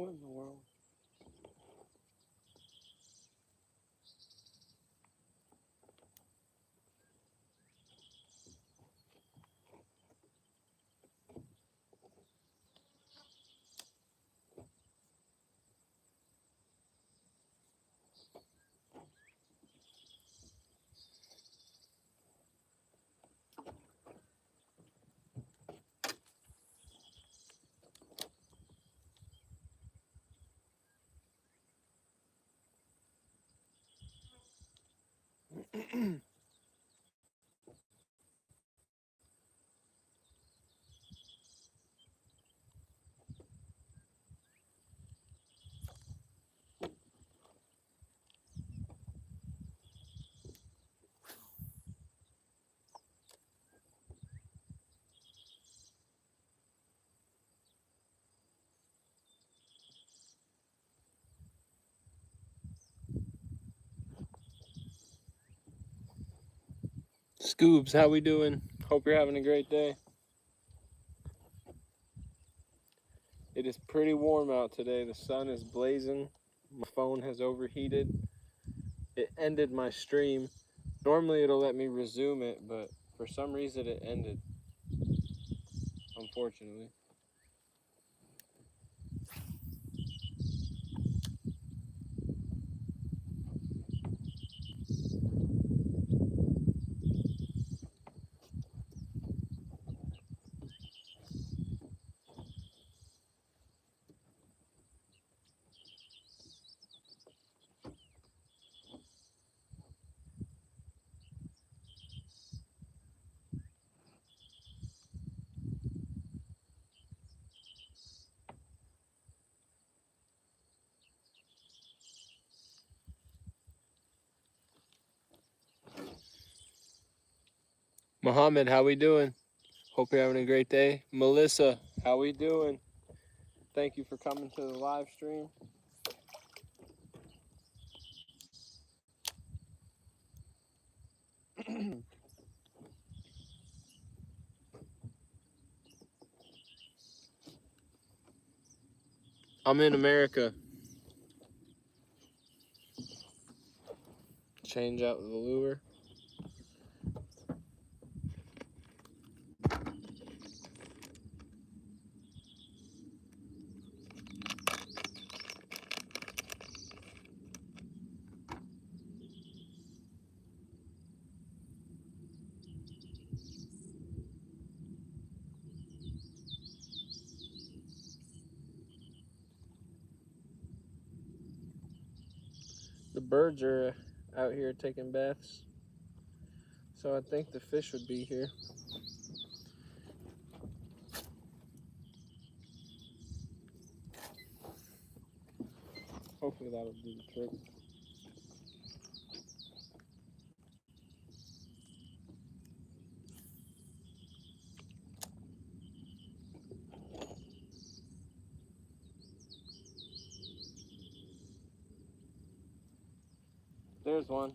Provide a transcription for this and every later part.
What in the world? Scoobs, how we doing? Hope you're having a great day. It is pretty warm out today. The sun is blazing. My phone has overheated. It ended my stream. Normally it'll let me resume it, but for some reason it ended, unfortunately. Mohammed, how we doing? Hope you're having a great day. Melissa, how we doing? Thank you for coming to the live stream. I'm in America. Change out the lure. The birds are out here taking baths, so I think the fish would be here. Hopefully that'll do the trick. There's one.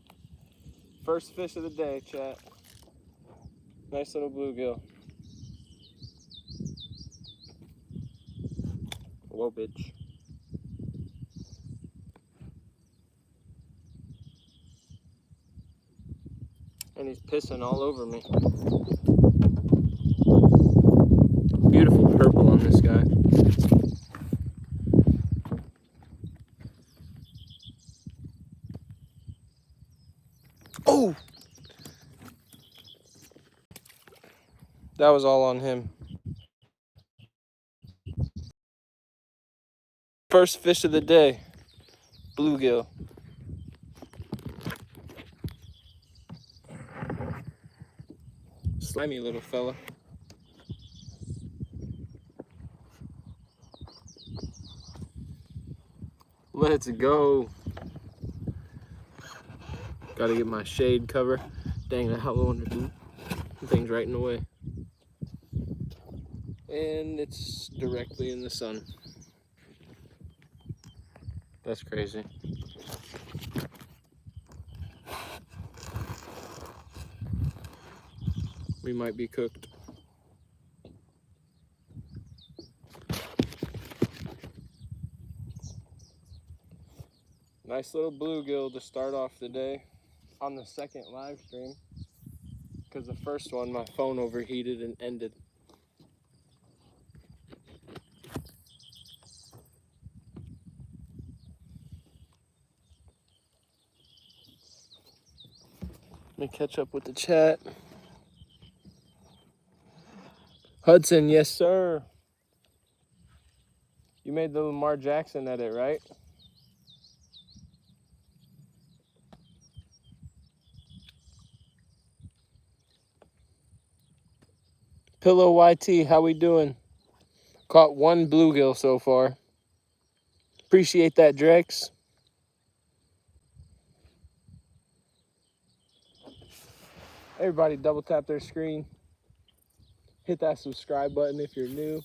First fish of the day, chat. Nice little bluegill. Whoa, bitch. And he's pissing all over me. Beautiful purple on this guy. Oh! That was all on him. First fish of the day, bluegill. Slimy little fella. Let's go. Gotta get my shade cover. Dang, that hollow under boot. The thing's right in the way. And it's directly in the sun. That's crazy. We might be cooked. Nice little bluegill to start off the day on the second live stream, because the first one my phone overheated and ended. Let me catch up with the chat. Hudson, yes sir. You made the Lamar Jackson edit, right? Pillow YT, how we doing? Caught one bluegill so far. Appreciate that, Drex. Everybody double tap their screen. Hit that subscribe button if you're new.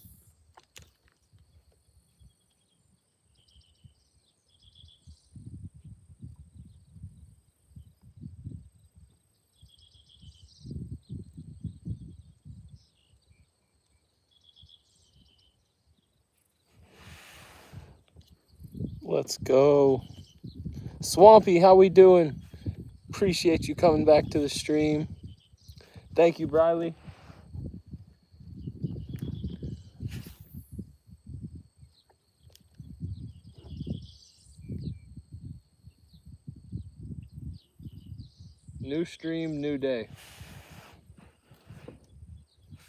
Let's go. Swampy, how we doing? Appreciate you coming back to the stream. Thank you, Briley. New stream, new day.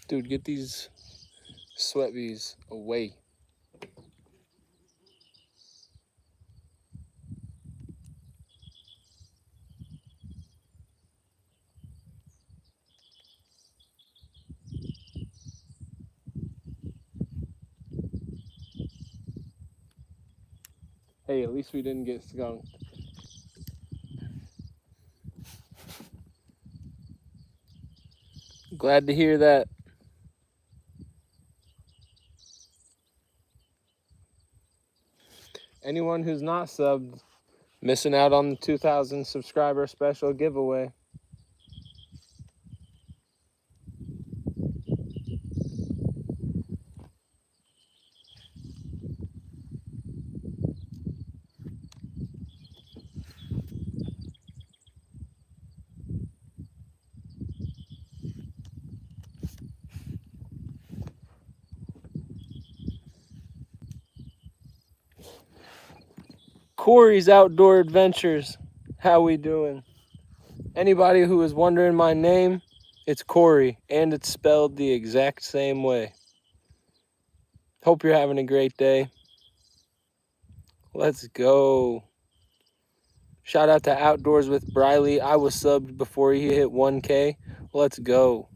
Dude, get these sweat bees away. Hey, at least we didn't get skunked. Glad to hear that. Anyone who's not subbed, missing out on the 2,000 subscriber special giveaway. Corey's Outdoor Adventures, how we doing? Anybody who is wondering my name, it's Corey, and it's spelled the exact same way. Hope you're having a great day. Let's go. Shout out to Outdoors with Briley. I was subbed before he hit 1K. Let's go.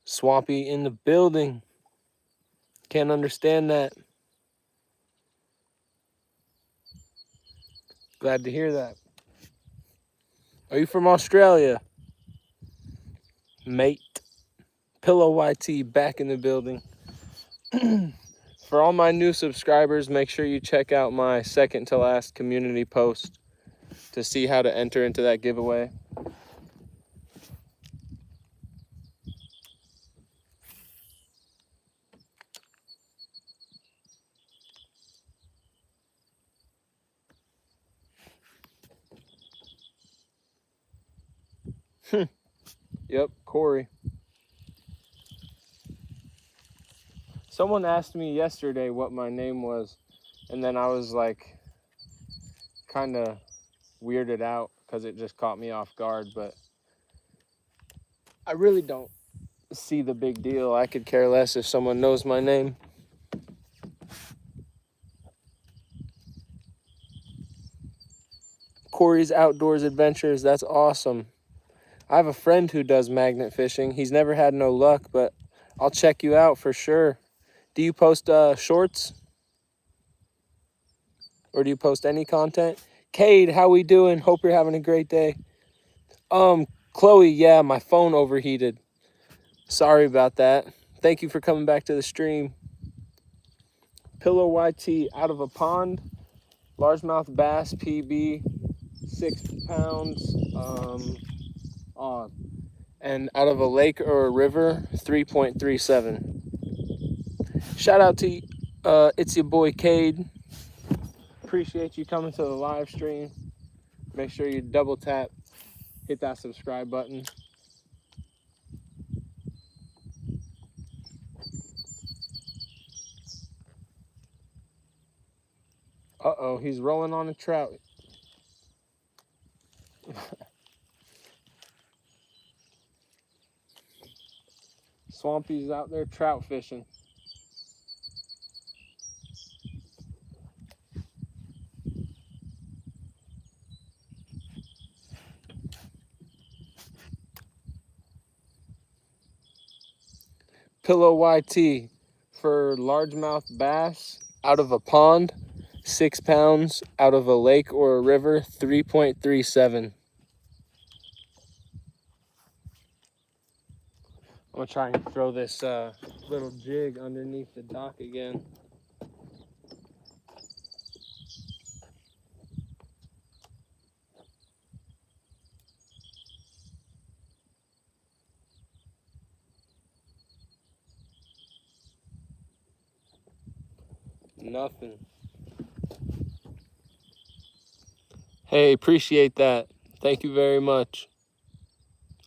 Swampy in the building. Can't understand that. Glad to hear that. Are you from Australia? Mate. Pillow YT back in the building. For all my new subscribers, make sure you check out my second to last community post to see how to enter into that giveaway. Yep, Corey. Someone asked me yesterday what my name was, and then I was like kind of weirded out because it just caught me off guard, but I really don't see the big deal. I could care less if someone knows my name. Corey's Outdoors Adventures, that's awesome. I have a friend who does magnet fishing. He's never had no luck, but I'll check you out for sure. Do you post shorts? Or do you post any content? Cade, how we doing? Hope you're having a great day. Chloe, yeah, my phone overheated. Sorry about that. Thank you for coming back to the stream. Pillow YT, out of a pond. Largemouth bass, PB, 6 pounds. And out of a lake or a river, 3.37. Shout out to it's your boy Cade. appreciate you coming to the live stream. Make sure you double tap, hit that subscribe button. Uh-oh, he's rolling on a trout. Swampy's out there trout fishing. Pillow YT for largemouth bass out of a pond, 6 pounds, out of a lake or a river, 3.37. I'm gonna try and throw this little jig underneath the dock again. Nothing. Hey, appreciate that. Thank you very much.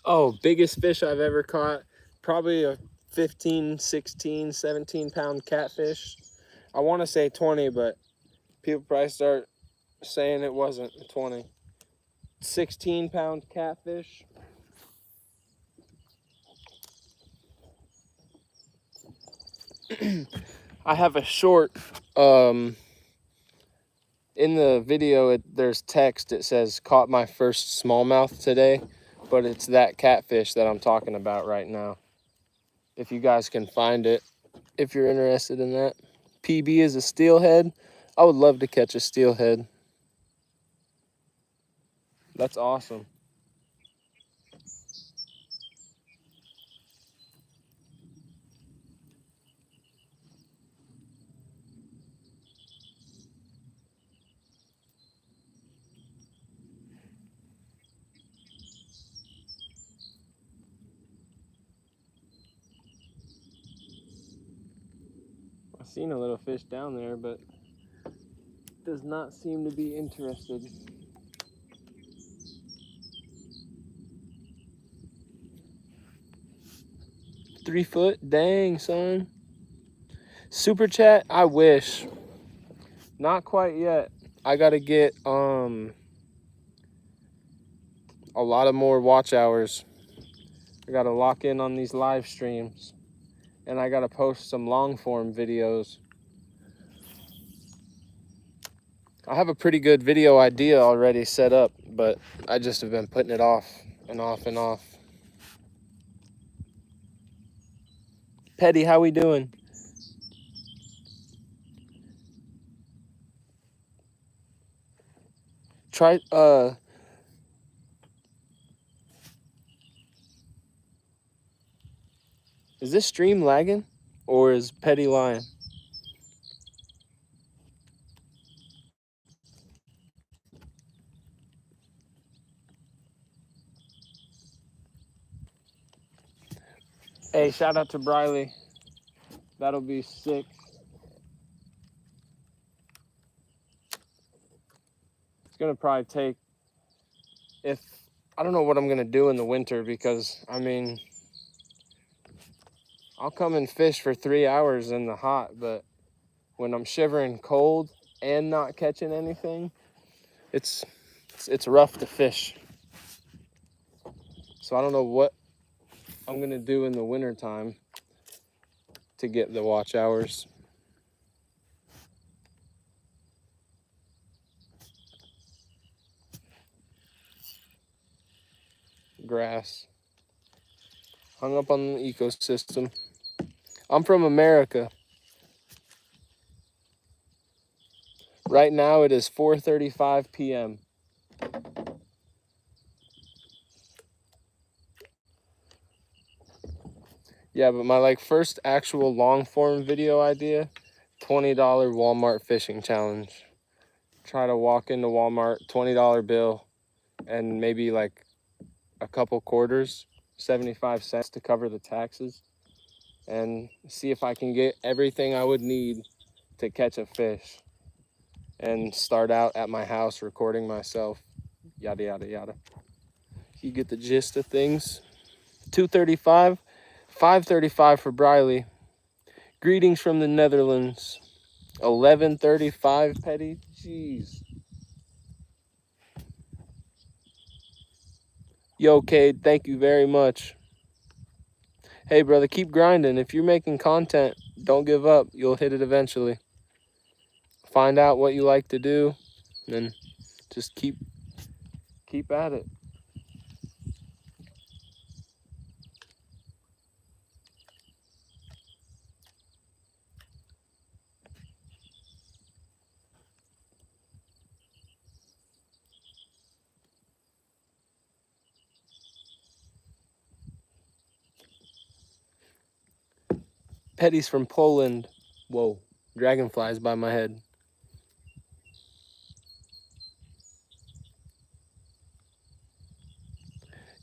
Oh, biggest fish I've ever caught, probably a 15, 16, 17 pound catfish. I want to say 20, but people probably start saying it wasn't 20. 16 pound catfish. I have a short, in the video, there's text. It says, caught my first smallmouth today, but it's that catfish that I'm talking about right now. If you guys can find it, if you're interested in that. PB is a steelhead. I would love to catch a steelhead. That's awesome. I've seen a little fish down there, but does not seem to be interested. 3 foot? Dang, son. Super chat? I wish. Not quite yet. I gotta get a lot of more watch hours. I gotta lock in on these live streams. And I gotta post some long form videos. I have a pretty good video idea already set up, but I just have been putting it off and off and off. Petty, how we doing? Try, is this stream lagging? Or is Petty lying? Hey, shout out to Briley. That'll be sick. It's gonna probably take, I don't know what I'm gonna do in the winter, because I mean, I'll come and fish for 3 hours in the hot, but when I'm shivering cold and not catching anything, it's rough to fish. So I don't know what I'm gonna do in the winter time to get the watch hours. Grass. Hung up on the ecosystem. I'm from America. Right now it is 4:35 p.m. Yeah, but my first actual long form video idea, $20 Walmart fishing challenge. Try to walk into Walmart, $20 bill, and maybe like a couple quarters, 75 cents to cover the taxes, and see if I can get everything I would need to catch a fish. and start out at my house recording myself, yada, yada, yada. You get the gist of things. 2:35, 5:35 for Briley. Greetings from the Netherlands. 11:35, Petty. Jeez. Yo, Cade, thank you very much. Hey, brother, keep grinding. If you're making content, don't give up. You'll hit it eventually. Find out what you like to do, and just keep at it. Petty's from Poland. Whoa, dragonflies by my head.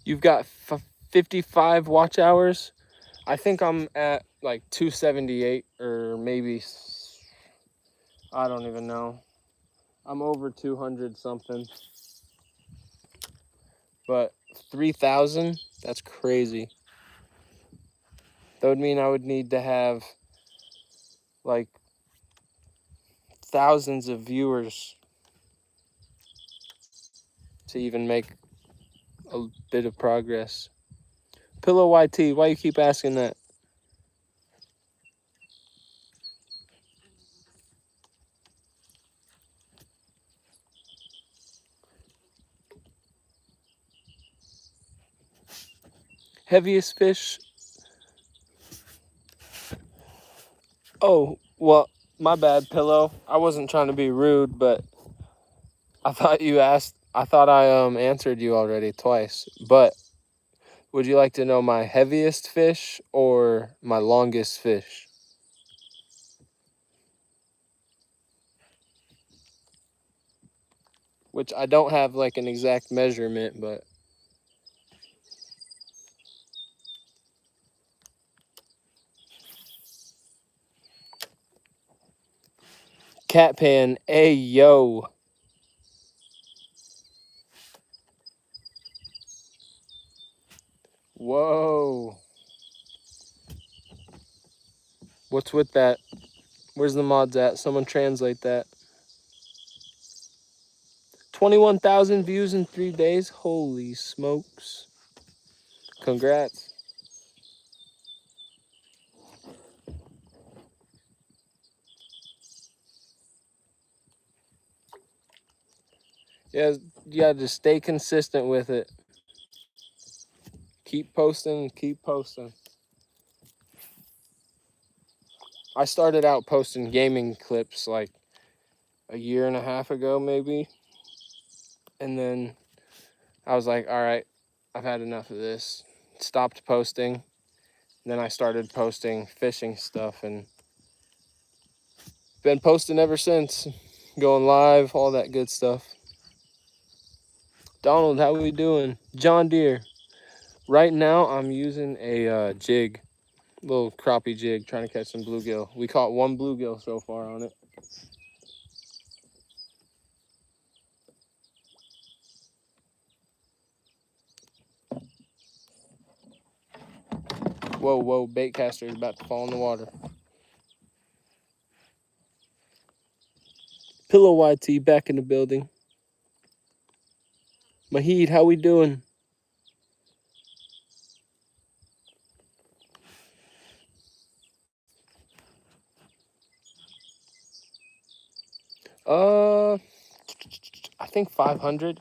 You've got 55 watch hours. I think I'm at like 278 or maybe, I don't even know. I'm over 200 something. But 3,000, that's crazy. That would mean I would need to have like thousands of viewers to even make a bit of progress. Pillow YT, why you keep asking that? Heaviest fish? Oh, well, my bad, Pillow. I wasn't trying to be rude, but I thought you asked. I thought I answered you already twice. But would you like to know my heaviest fish or my longest fish? Which I don't have like an exact measurement, but Cat Pan, hey yo. Whoa. What's with that? Where's the mods at? Someone translate that. 21,000 views in 3 days? Holy smokes. Congrats. Yeah, just stay consistent with it. Keep posting, keep posting. I started out posting gaming clips like a year and a half ago, maybe. And then I was like, all right, I've had enough of this. Stopped posting. And then I started posting fishing stuff and been posting ever since. Going live, all that good stuff. Donald, how we doing? John Deere. Right now, I'm using a jig, little crappie jig, trying to catch some bluegill. We caught one bluegill so far on it. Whoa, whoa, bait caster is about to fall in the water. Pillow YT back in the building. Mahid, how we doing? I think 500.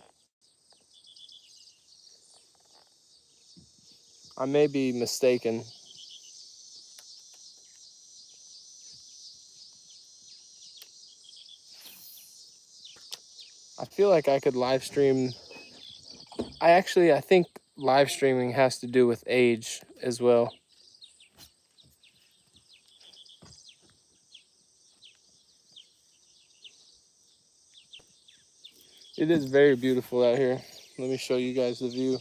I may be mistaken. I feel like I could live stream. I think live streaming has to do with age as well. It is very beautiful out here. Let me show you guys the view.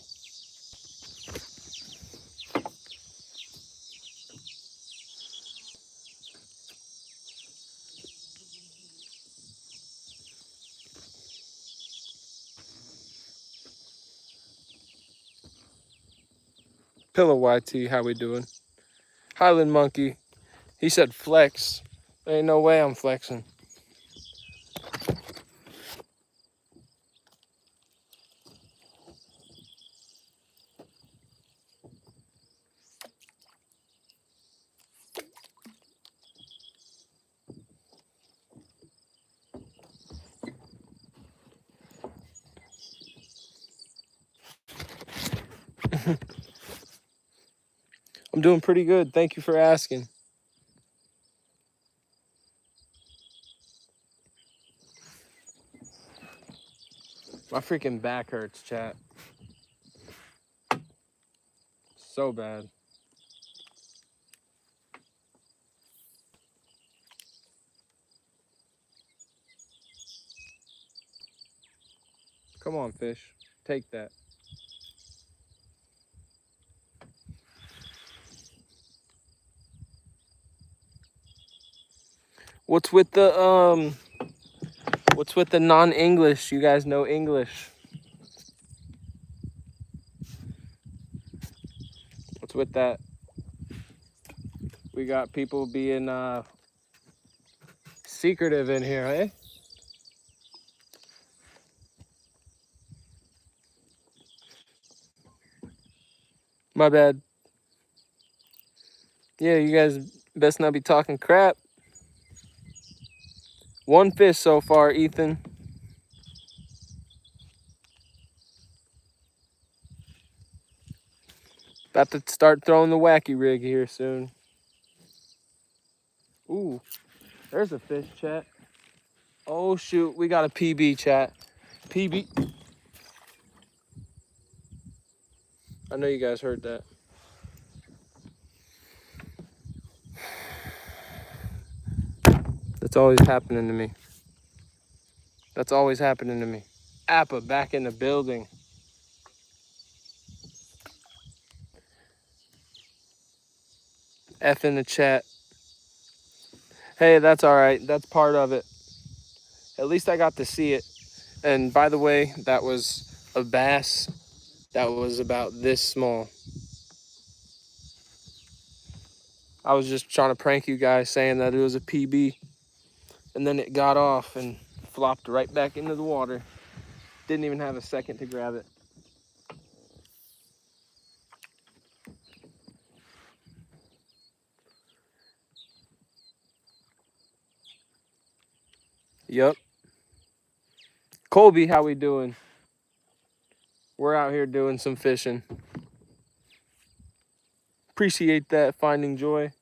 Pillow YT, how we doing? Highland Monkey, he said flex. There ain't no way I'm flexing. I'm doing pretty good. Thank you for asking. My freaking back hurts, chat. So bad. Come on, fish. Take that. What's with the non-English? You guys know English. What's with that? We got people being secretive in here, eh? My bad. Yeah, you guys best not be talking crap. One fish so far, Ethan. About to start throwing the wacky rig here soon. Ooh, there's a fish, chat. Oh shoot, we got a PB, chat. PB. I know you guys heard that. That's always happening to me. That's always happening to me. Appa back in the building. F in the chat. Hey, that's all right. That's part of it. At least I got to see it. And by the way, that was a bass that was about this small. I was just trying to prank you guys saying that it was a PB. And then it got off and flopped right back into the water. Didn't even have a second to grab it. Yep. Colby, how we doing? We're out here doing some fishing. Appreciate that, finding joy.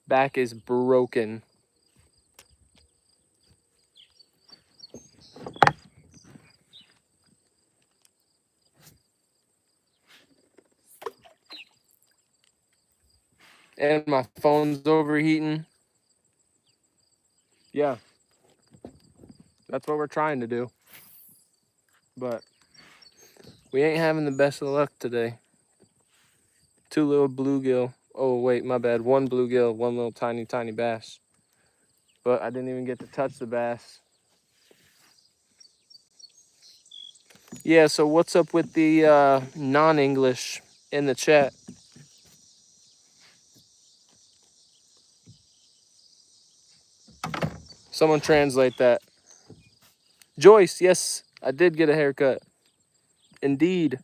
Back is broken. And my phone's overheating. Yeah. That's what we're trying to do. But we ain't having the best of luck today. 2 little bluegill. Oh, wait, my bad. 1 bluegill, 1 little tiny bass. But I didn't even get to touch the bass. Yeah, so what's up with the non-English in the chat? Someone translate that. Joyce, yes, I did get a haircut. Indeed.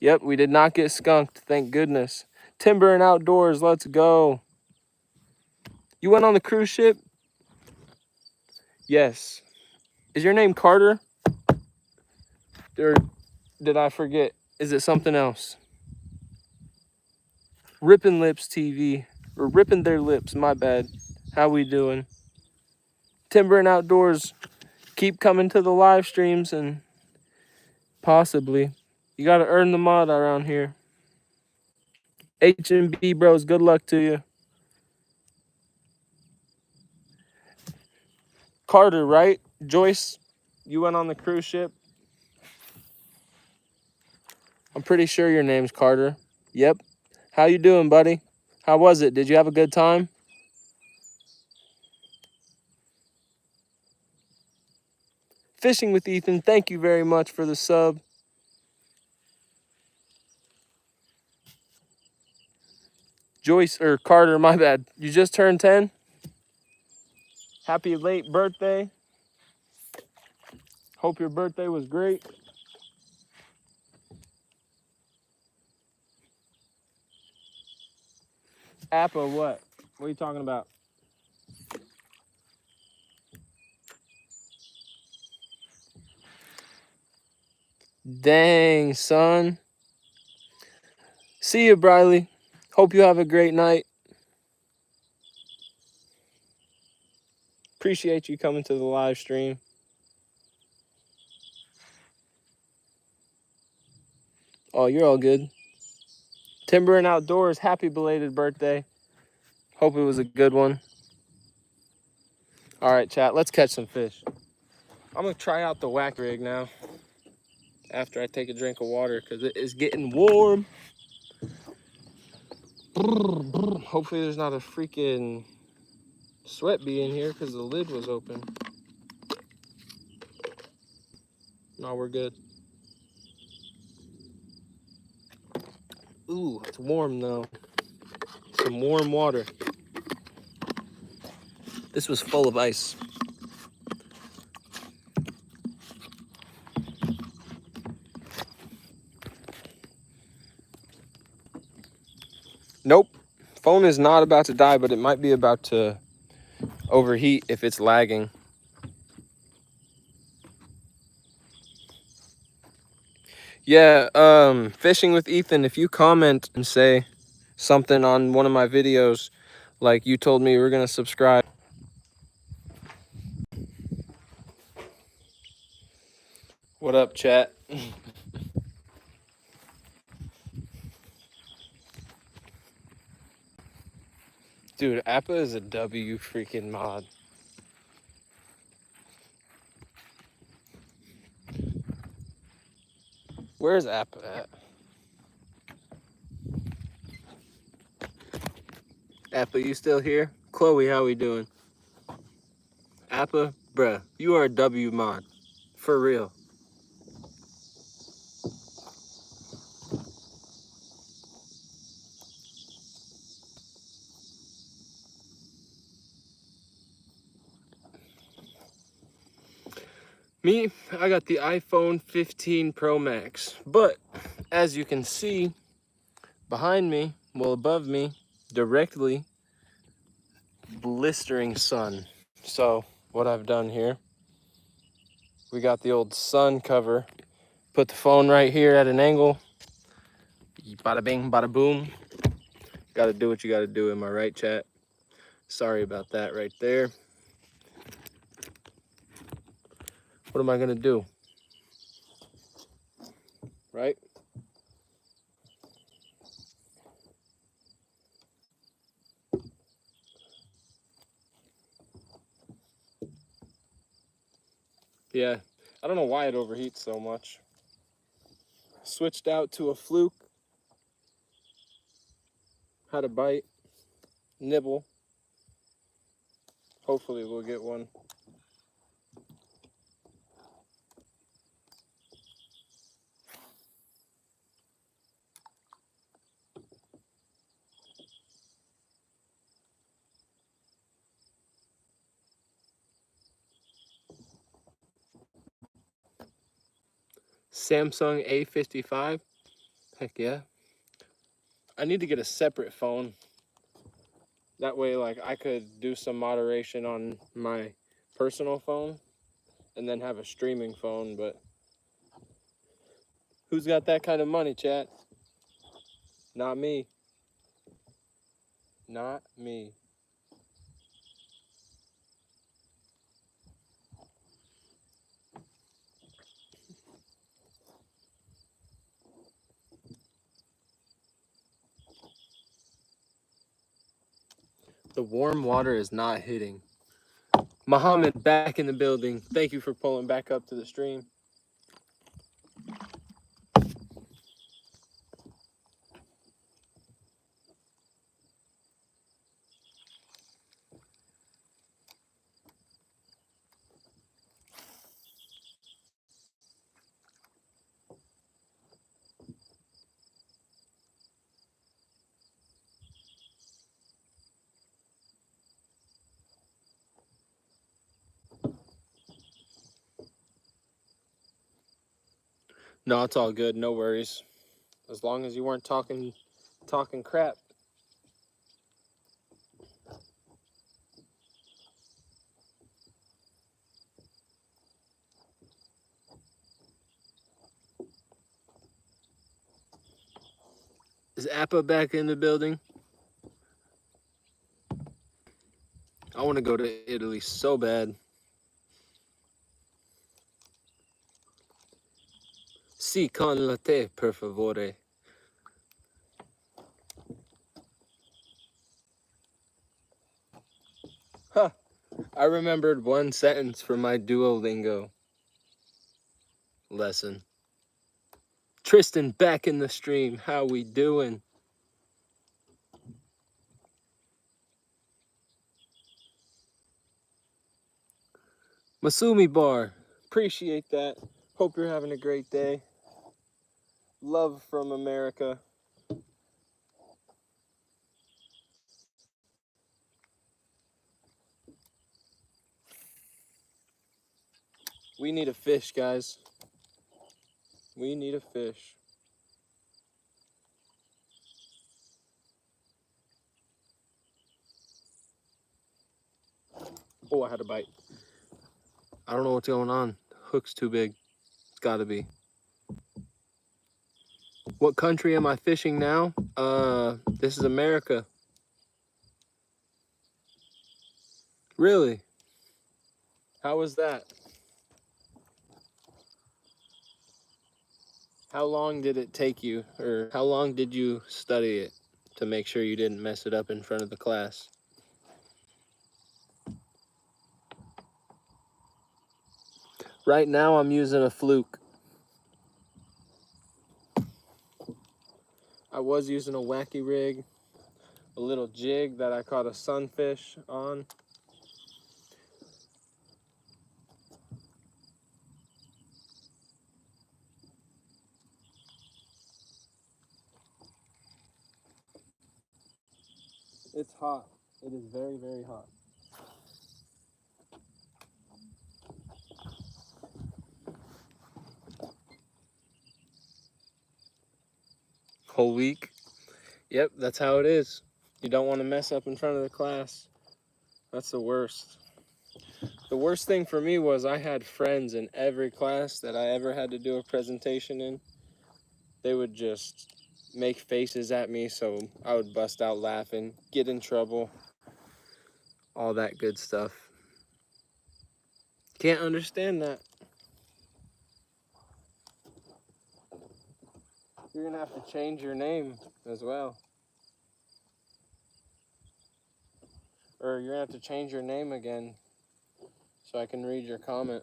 Yep, we did not get skunked, thank goodness. Timber and outdoors, let's go. You went on the cruise ship? Yes. Is your name Carter? Or did I forget? Is it something else? Rippin' Lips TV. Or Ripping Their Lips, my bad. How we doing? Timber and outdoors. Keep coming to the live streams and possibly. You gotta earn the mod around here. H&B bros, good luck to you. Carter, right? Joyce, you went on the cruise ship? I'm pretty sure your name's Carter. Yep. How you doing, buddy? How was it? Did you have a good time? Fishing with Ethan, thank you very much for the sub. Joyce, or Carter, my bad. You just turned 10? Happy late birthday. Hope your birthday was great. Appa, what? What are you talking about? Dang, son. See you, Briley. Hope you have a great night. Appreciate you coming to the live stream. Oh, you're all good. Timber and Outdoors, happy belated birthday. Hope it was a good one. All right, chat, let's catch some fish. I'm gonna try out the whack rig now after I take a drink of water because it is getting warm. Hopefully there's not a freaking sweat bee in here because the lid was open. No, we're good. Ooh, it's warm though. Some warm water. This was full of ice. Nope. Phone is not about to die, but it might be about to overheat if it's lagging. Yeah, Fishing with Ethan, if you comment and say something on one of my videos, like you told me you were gonna subscribe. What up, chat? Dude, Appa is a W freaking mod. Where's Appa at? Appa, you still here? Chloe, how we doing? Appa, bruh, you are a W mod. For real. Me, I got the iPhone 15 Pro Max. But, as you can see, behind me, well above me, directly, blistering sun. So, what I've done here, we got the old sun cover. Put the phone right here at an angle. Bada bing, bada boom. Gotta do what you gotta do, am I right, chat? Sorry about that right there. What am I gonna do? Right? Yeah, I don't know why it overheats so much. Switched out to a fluke. Had a bite, nibble. Hopefully we'll get one. Samsung A55. Heck yeah. I need to get a separate phone. That way, like, I could do some moderation on my personal phone and then have a streaming phone, but who's got that kind of money, chat? Not me. Not me. The warm water is not hitting. Muhammad back in the building. Thank you for pulling back up to the stream. No, it's all good. No worries. As long as you weren't talking crap. Is Appa back in the building? I want to go to Italy so bad. Si con latte, per favore. Huh. I remembered one sentence from my Duolingo lesson. Tristan back in the stream. How we doing? Masumi Bar. Appreciate that. Hope you're having a great day. Love from America. We need a fish, guys. We need a fish. Oh, I had a bite. I don't know what's going on. Hook's too big. It's gotta be. What country am I fishing now? This is America. Really? How was that? How long did it take you, or how long did you study it to make sure you didn't mess it up in front of the class? Right now I'm using a fluke. I was using a wacky rig, a little jig that I caught a sunfish on. It's hot. It is very, very hot. Whole week? Yep, that's how it is. You don't want to mess up in front of the class. That's the worst. The worst thing for me was I had friends in every class that I ever had to do a presentation in. They would just make faces at me, so I would bust out laughing, get in trouble, all that good stuff. Can't understand that. You're gonna have to change your name as well. Or you're gonna have to change your name again so I can read your comment.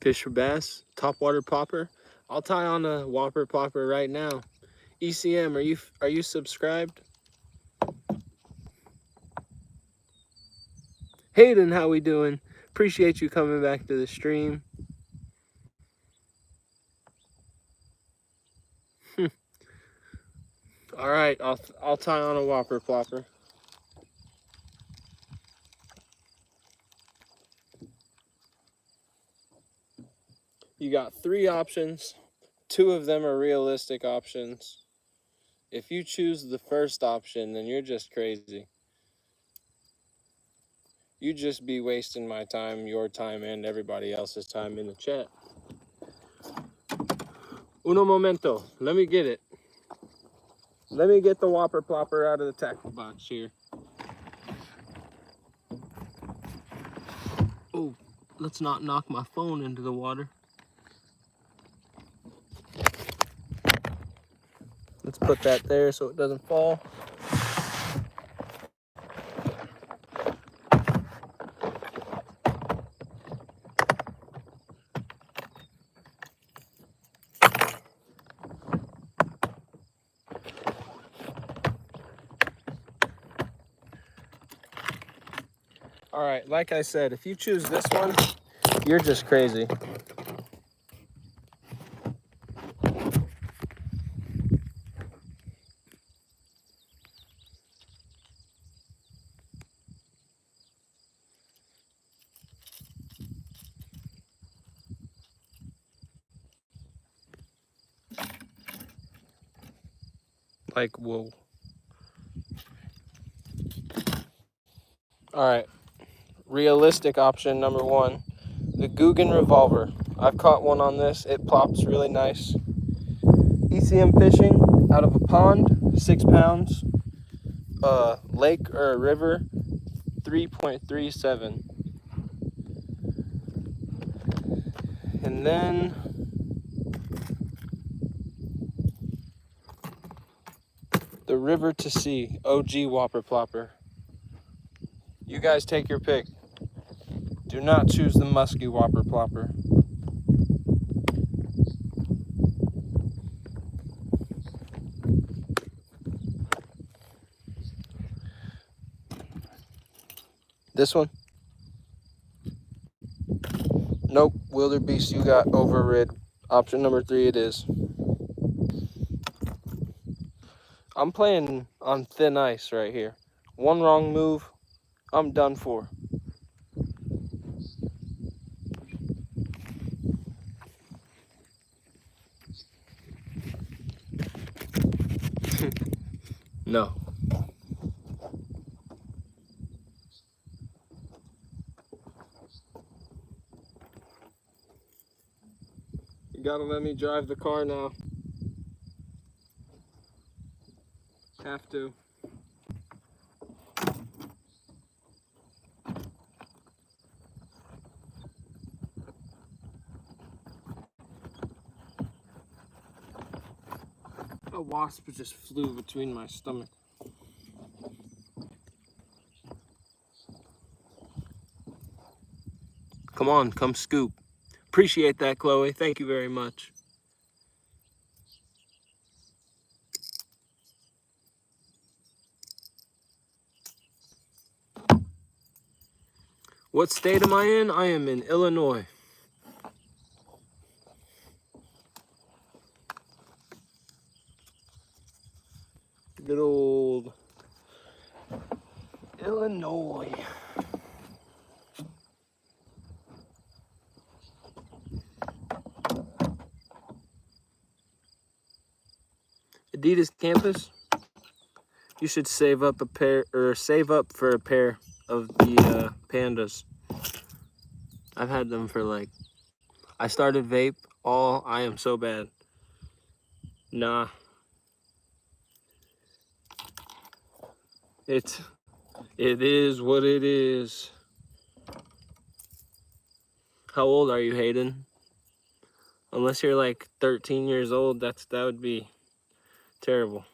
Fish for bass, topwater popper. I'll tie on a whopper popper right now. ECM, are you subscribed? Hayden, how we doing? Appreciate you coming back to the stream. All right, I'll tie on a whopper plopper. You got 3 options. 2 of them are realistic options. If you choose the first option, then you're just crazy. You just be wasting my time, your time, and everybody else's time in the chat. Uno momento. Let me get it. Let me get the whopper plopper out of the tackle box here. Oh, let's not knock my phone into the water. Let's put that there so it doesn't fall. All right, like I said, if you choose this one, you're just crazy. Like, whoa. All right, realistic option number one, the Guggen revolver. I've caught one on this. It plops really nice. ECM fishing out of a pond, 6 pounds. Lake or a river, 3.37. And then the river to sea, OG Whopper Plopper. You guys take your pick. Do not choose the musky Whopper Plopper. This one? Nope, wildebeest, you got overrid. Option number 3 it is. I'm playing on thin ice right here. One wrong move, I'm done for. No. You gotta let me drive the car now. Have to. A wasp just flew between my stomach. Come on, come scoop. Appreciate that, Chloe. Thank you very much. What state am I in? I am in Illinois. Good old Illinois. Adidas campus. You should save up for a pair of the pandas. I've had them for like, I started vape. I am so bad. Nah. It is what it is. How old are you, Hayden? Unless you're like 13 years old, that would be terrible.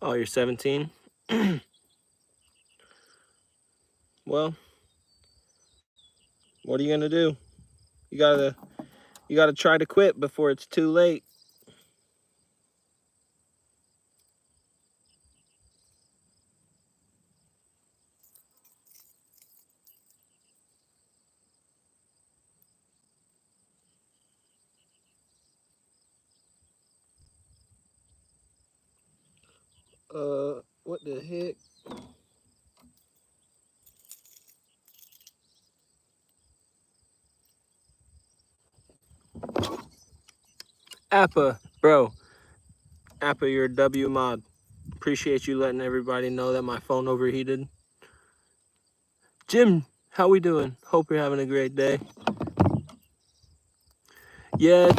Oh, you're 17? Well, what are you gonna do? You gotta try to quit before it's too late. What the heck? Appa, bro. Appa, you're a W mod. Appreciate you letting everybody know that my phone overheated. Jim, how we doing? Hope you're having a great day. Yeah,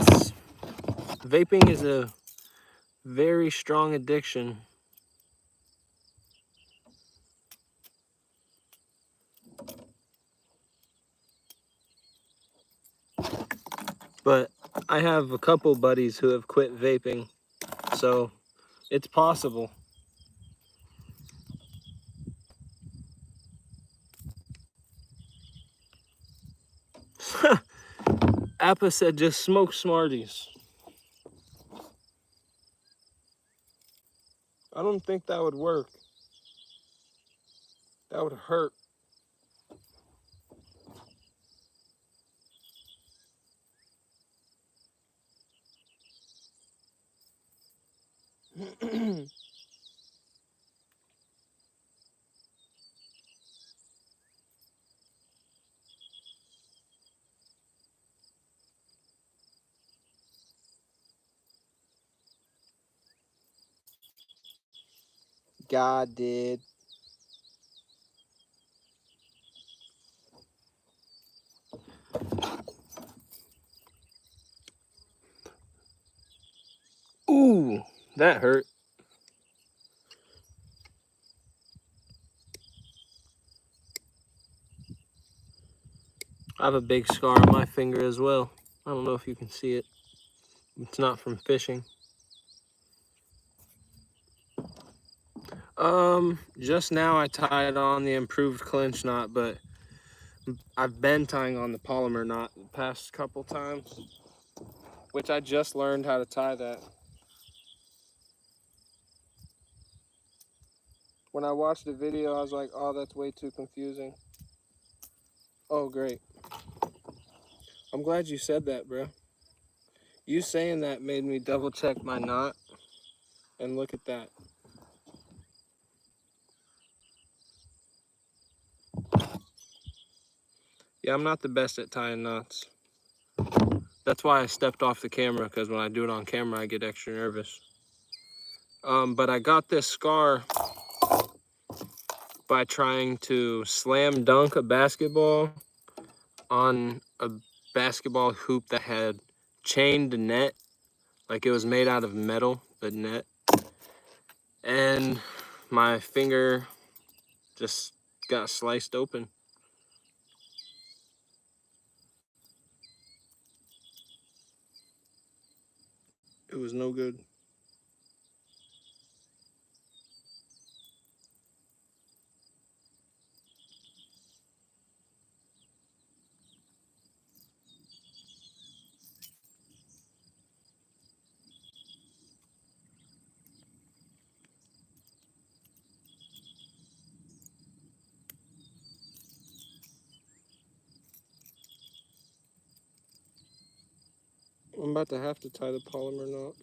vaping is a very strong addiction. But I have a couple buddies who have quit vaping. So it's possible. Appa said just smoke Smarties. I don't think that would work. That would hurt. God did. Ooh, that hurt. I have a big scar on my finger as well. I don't know if you can see it. It's not from fishing. Just now I tied on the improved clinch knot, but I've been tying on the polymer knot the past couple times, which I just learned how to tie that. When I watched the video, I was like, oh, that's way too confusing. Oh, great. I'm glad you said that, bro. You saying that made me double check my knot, and look at that. Yeah, I'm not the best at tying knots. That's why I stepped off the camera, because when I do it on camera, I get extra nervous. But I got this scar by trying to slam dunk a basketball on a basketball hoop that had chained net, like it was made out of metal, the net. And my finger just got sliced open. It was no good. I'm about to have to tie the polymer knot.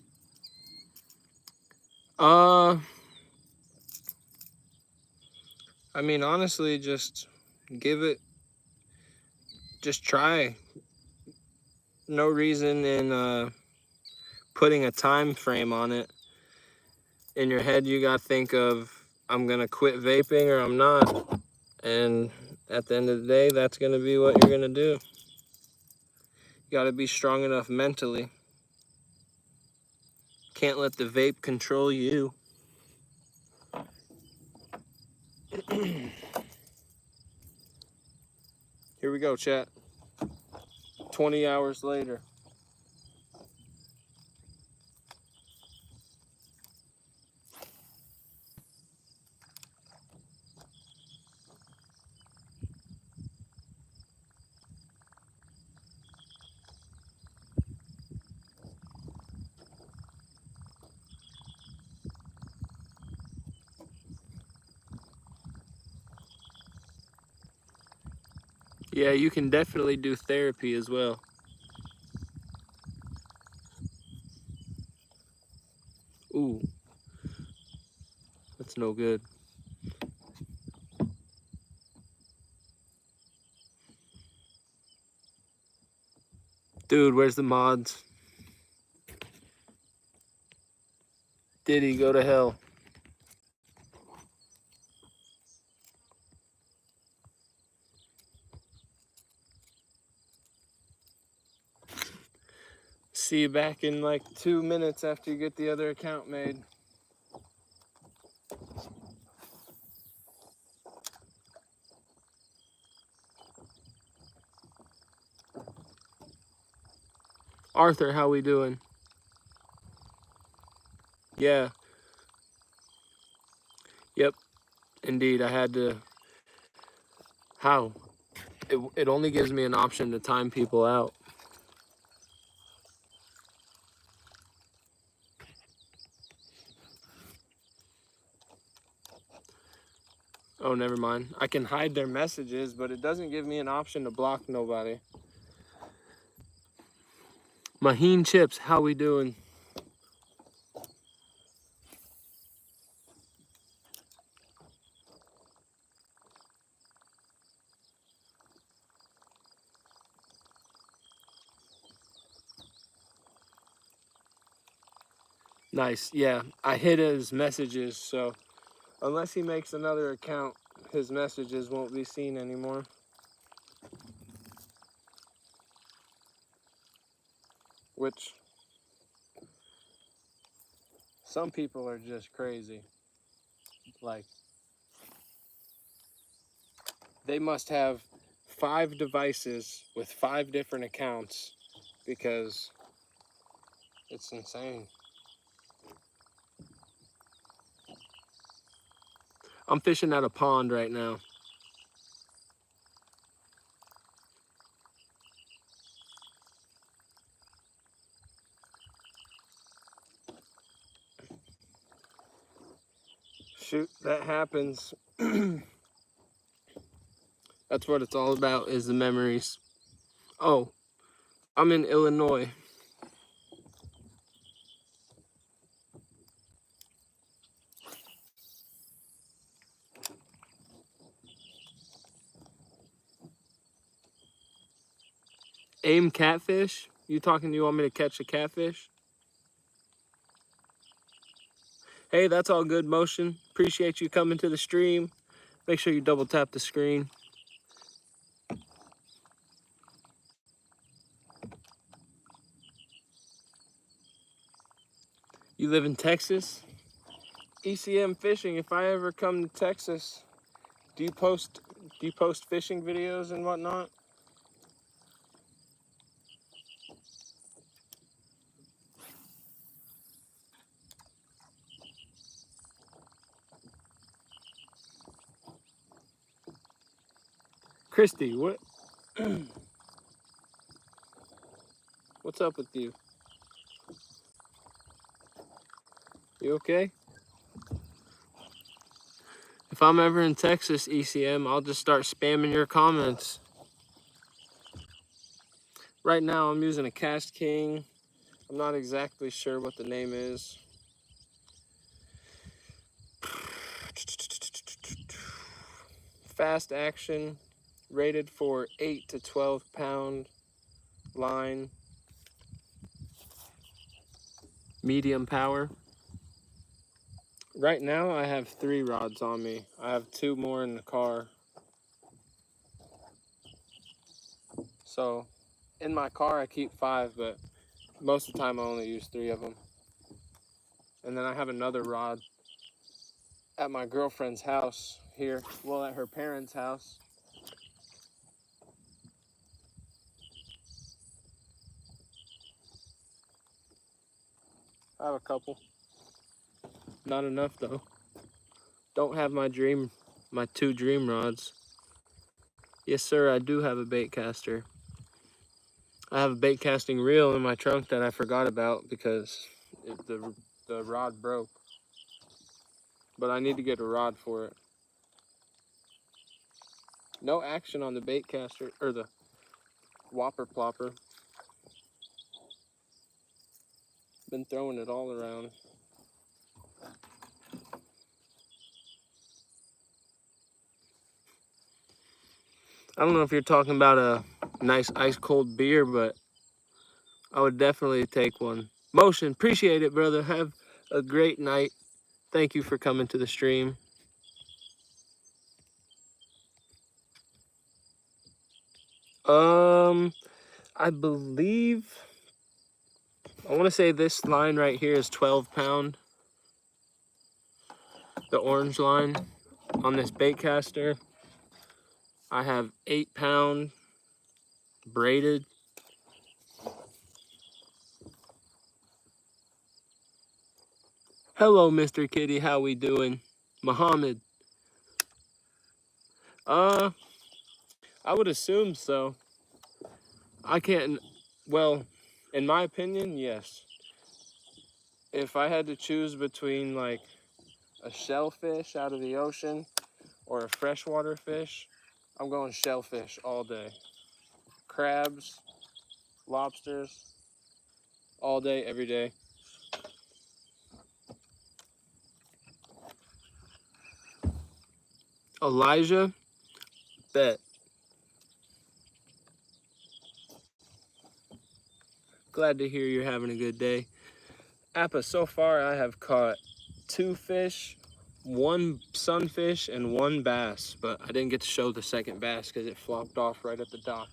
I mean, honestly, just try. No reason in putting a time frame on it. In your head, you gotta think of, I'm gonna quit vaping or I'm not. And at the end of the day, that's gonna be what you're gonna do. You gotta be strong enough mentally. Can't let the vape control you. Here we go, chat. 20 hours later. Yeah, you can definitely do therapy as well. Ooh, that's no good. Dude, where's the mods? Diddy, go to hell. See you back in like 2 minutes after you get the other account made. Arthur, how we doing? Yeah. Yep. Indeed. I had to. How? It only gives me an option to time people out. Oh, never mind. I can hide their messages, but it doesn't give me an option to block nobody. Maheen Chips, how we doing? Nice. Yeah, I hid his messages, so unless he makes another account, his messages won't be seen anymore. Which, some people are just crazy. Like, they must have 5 devices with 5 different accounts because it's insane. I'm fishing at a pond right now. Shoot, that happens. That's what it's all about, is the memories. Oh, I'm in Illinois. Aim catfish? You want me to catch a catfish? Hey, that's all good, Motion. Appreciate you coming to the stream. Make sure you double tap the screen. You live in Texas? ECM Fishing, if I ever come to Texas, do you post fishing videos and whatnot? Christy, what's up with you? You okay? If I'm ever in Texas, ECM, I'll just start spamming your comments. Right now, I'm using a Cast King. I'm not exactly sure what the name is. Fast action, rated for 8 to 12 pound line, medium power. Right now I have 3 rods on me. I have 2 more in the car. So in my car I keep 5, but most of the time I only use 3 of them. And then I have another rod at my girlfriend's house here, well, at her parents' house. I have a couple. Not enough though. Don't have my 2 dream rods. Yes sir, I do have a bait caster. I have a bait casting reel in my trunk that I forgot about because the rod broke. But I need to get a rod for it. No action on the bait caster, or the whopper plopper. Been throwing it all around. I don't know if you're talking about a nice ice cold beer, but I would definitely take one. Motion, appreciate it, brother. Have a great night. Thank you for coming to the stream. I believe, I want to say this line right here is 12 pound. The orange line on this bait caster. I have 8 pound braided. Hello, Mr. Kitty. How we doing? Muhammad. I would assume so. I can't. Well, in my opinion, yes. If I had to choose between like a shellfish out of the ocean or a freshwater fish, I'm going shellfish all day. Crabs, lobsters, all day, every day. Elijah, bet. Glad to hear you're having a good day. Appa, so far I have caught 2 fish, 1 sunfish, and 1 bass, but I didn't get to show the second bass because it flopped off right at the dock.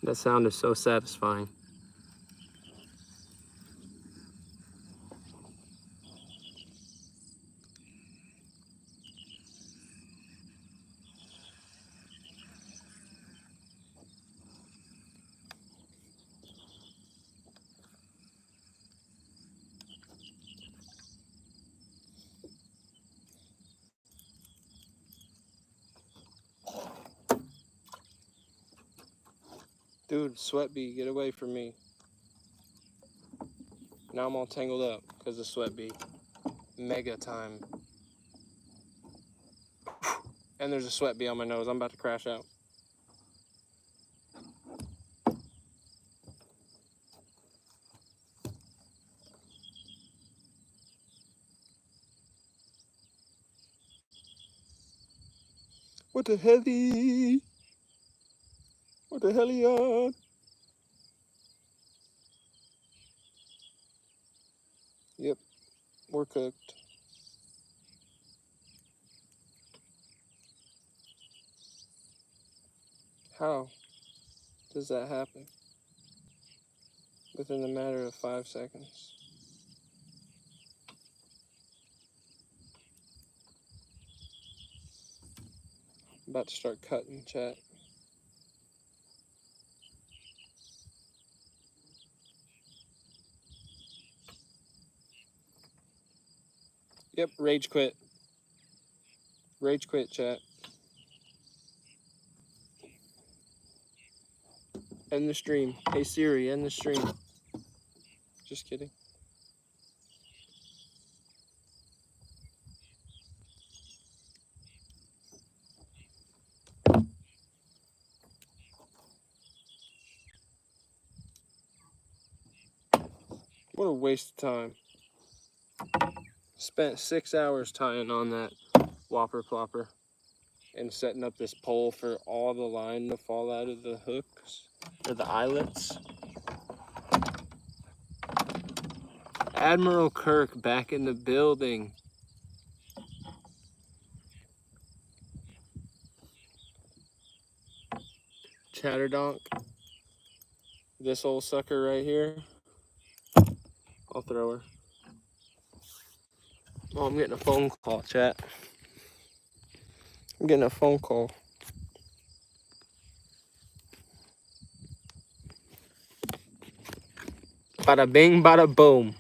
That sound is so satisfying. Dude, sweat bee, get away from me. Now I'm all tangled up because of sweat bee. Mega time. And there's a sweat bee on my nose. I'm about to crash out. What the helly? What the hellion? Yep, we're cooked. How does that happen? Within a matter of 5 seconds. I'm about to start cutting, chat. Yep, rage quit. Rage quit, chat. End the stream. Hey Siri, end the stream. Just kidding. What a waste of time. Spent 6 hours tying on that whopper plopper and setting up this pole for all the line to fall out of the hooks or the eyelets. Admiral Kirk back in the building. Chatterdonk. This old sucker right here. I'll throw her. Oh, I'm getting a phone call, chat. I'm getting a phone call. Bada bing, bada boom.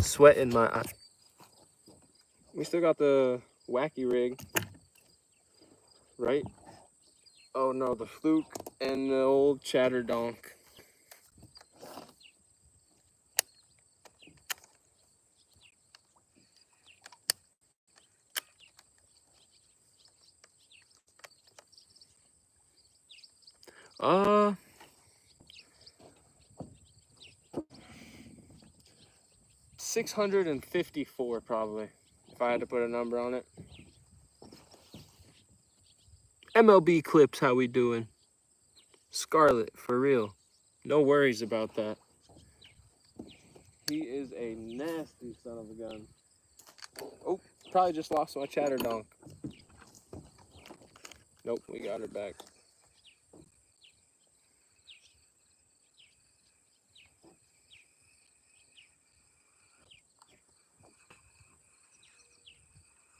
Sweat in my eye. We still got the wacky rig, right? Oh no, the fluke and the old chatterdonk. Uh, 654 probably, if I had to put a number on it. MLB clips, how we doing? Scarlet, for real. No worries about that. He is a nasty son of a gun. Oh, probably just lost my chatterdonk. Nope, we got her back.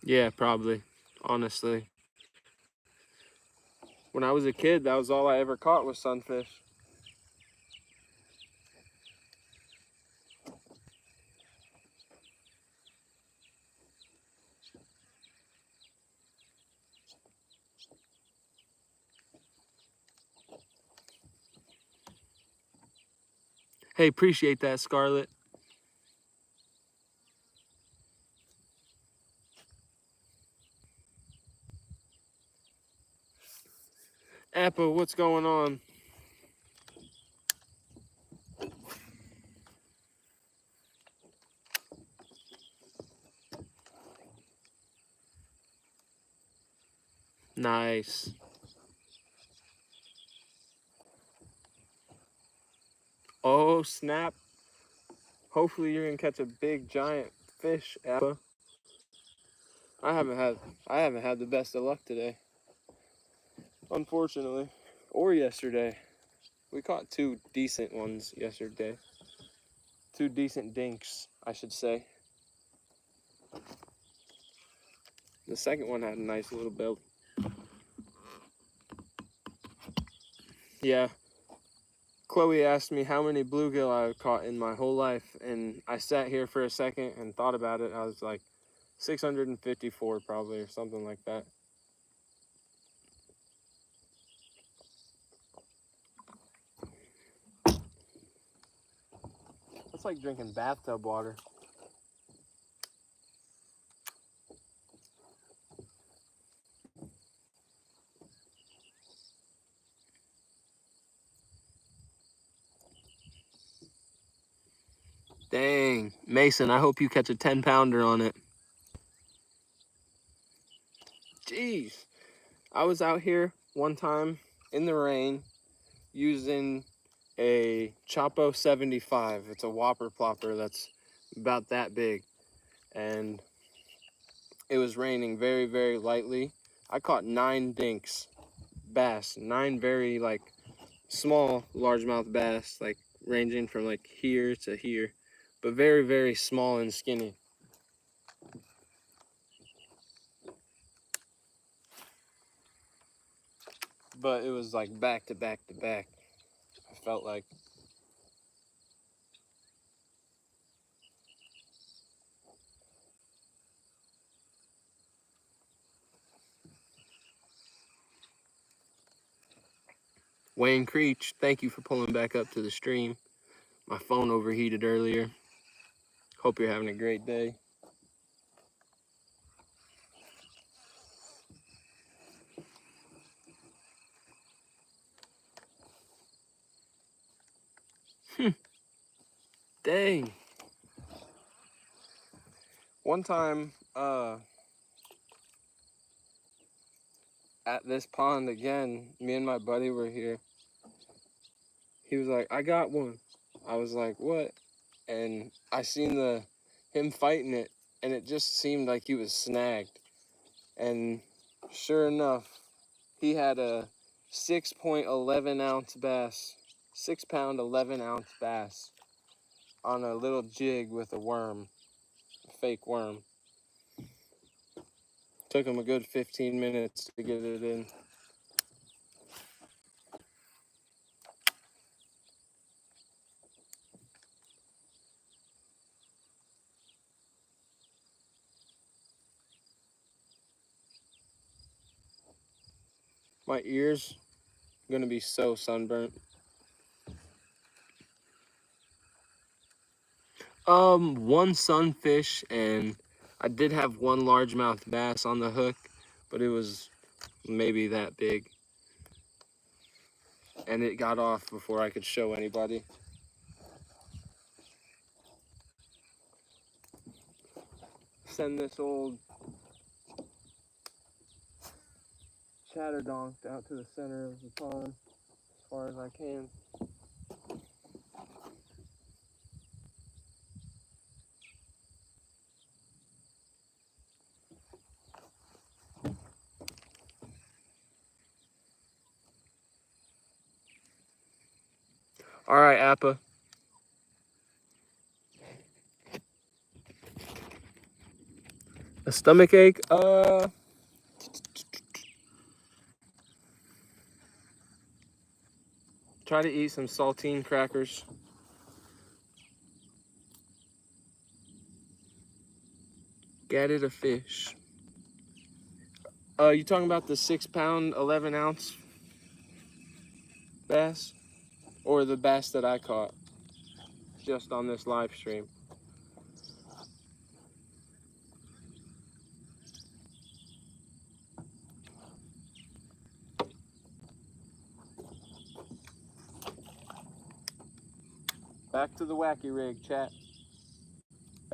Yeah, probably, honestly. When I was a kid, that was all I ever caught was sunfish. Hey, appreciate that, Scarlett. Appa, what's going on? Nice. Oh, snap. Hopefully you're gonna catch a big giant fish, Appa. I haven't had the best of luck today. Unfortunately. Or yesterday. We caught two decent ones yesterday. Two decent dinks, I should say. The second one had a nice little belly. Yeah. Chloe asked me how many bluegill I caught in my whole life, and I sat here for a second and thought about it. I was like, 654 probably, or something like that. That's like drinking bathtub water. Dang. Mason, I hope you catch a 10-pounder on it. Jeez. I was out here one time in the rain using a Chapo 75. It's a whopper plopper that's about that big. And it was raining very, very lightly. I caught 9 dinks bass, 9 very like small largemouth bass, like ranging from like here to here, but very, very small and skinny. But it was like back to back to back. I felt like Wayne Creech, thank you for pulling back up to the stream. My phone overheated earlier. Hope you're having a great day. Dang. One time, at this pond again, me and my buddy were here. He was like, I got one. I was like, what? And I seen him fighting it, and it just seemed like he was snagged. And sure enough, he had a 6.11 ounce bass, 6 pound, 11 ounce bass on a little jig with a worm, a fake worm. Took him a good 15 minutes to get it in. My ears are gonna be so sunburnt. One sunfish, and I did have one largemouth bass on the hook, but it was maybe that big. And it got off before I could show anybody. Send this old chatterdonk out to the center of the pond as far as I can. All right, Appa. A stomach ache? Try to eat some saltine crackers. Gathered a fish. You talking about the 6-pound, 11-ounce bass? Or the bass that I caught just on this live stream? Back to the wacky rig, chat.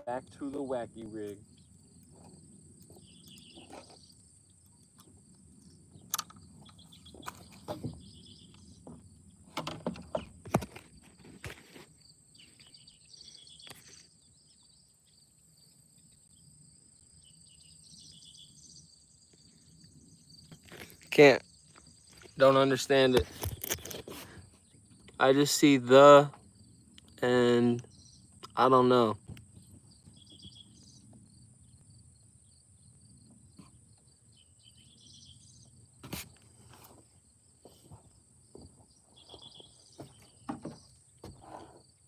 Back to the wacky rig. Don't understand it. I just see the, and I don't know.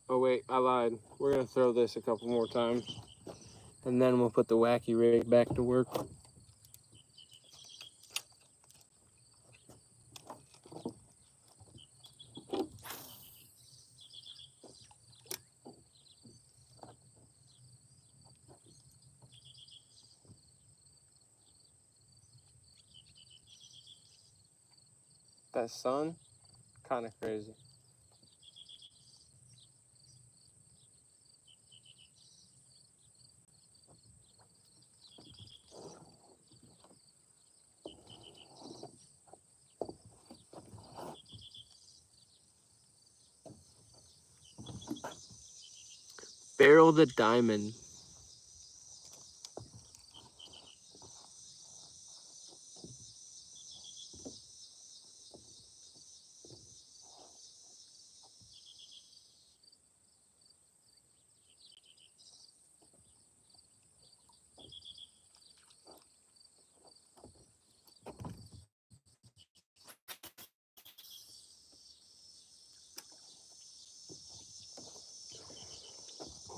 Oh wait, I lied. We're gonna throw this a couple more times, and then we'll put the wacky rig back to work. That sun, kind of crazy. Barrel the diamond.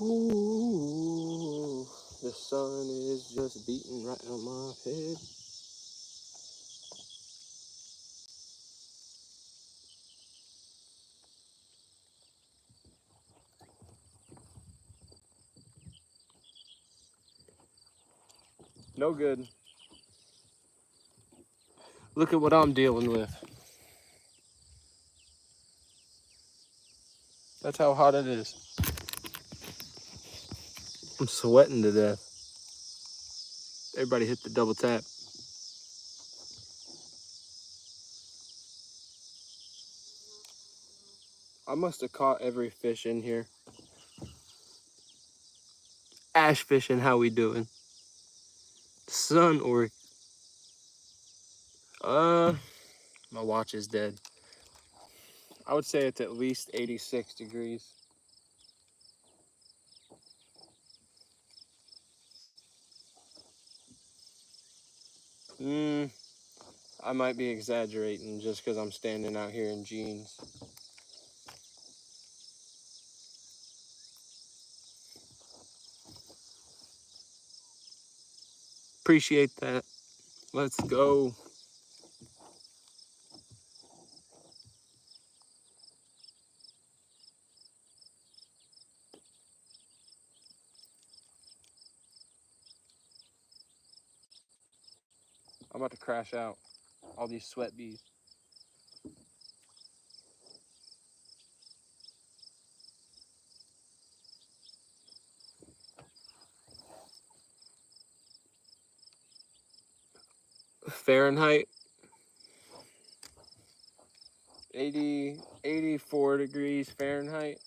Ooh, the sun is just beating right on my head. No good. Look at what I'm dealing with. That's how hot it is. I'm sweating to death. Everybody hit the double tap. I must have caught every fish in here. Ash fishing, how we doing? Sun or my watch is dead. I would say it's at least 86 degrees. I might be exaggerating just because I'm standing out here in jeans. Appreciate that. Let's go. I'm about to crash out. All these sweat bees. Fahrenheit. 84 degrees Fahrenheit.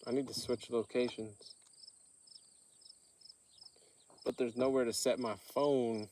I need to switch locations. But there's nowhere to set my phone.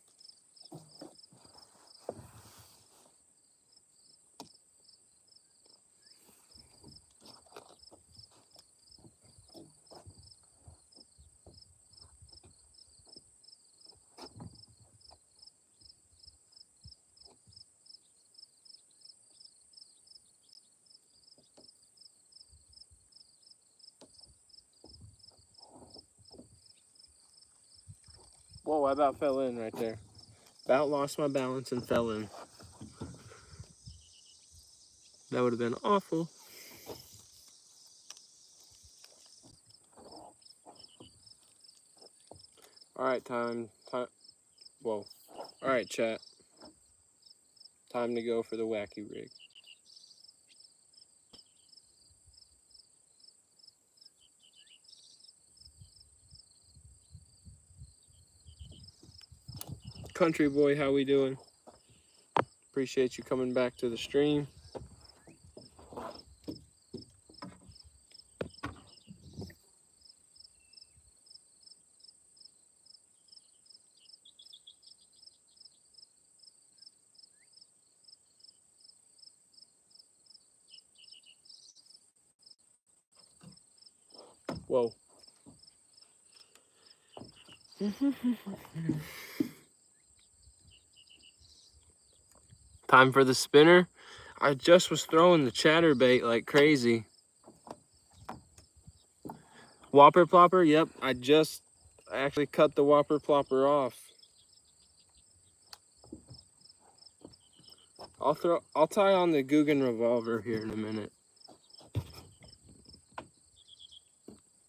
Whoa, I about fell in right there. About lost my balance and fell in. That would have been awful. All right, time. Whoa. All right, chat. Time to go for the wacky rig. Country boy, how we doing? Appreciate you coming back to the stream. Whoa. Time for the spinner. I just was throwing the chatterbait like crazy. Whopper plopper, yep. I actually cut the whopper plopper off. I'll tie on the Guggen revolver here in a minute.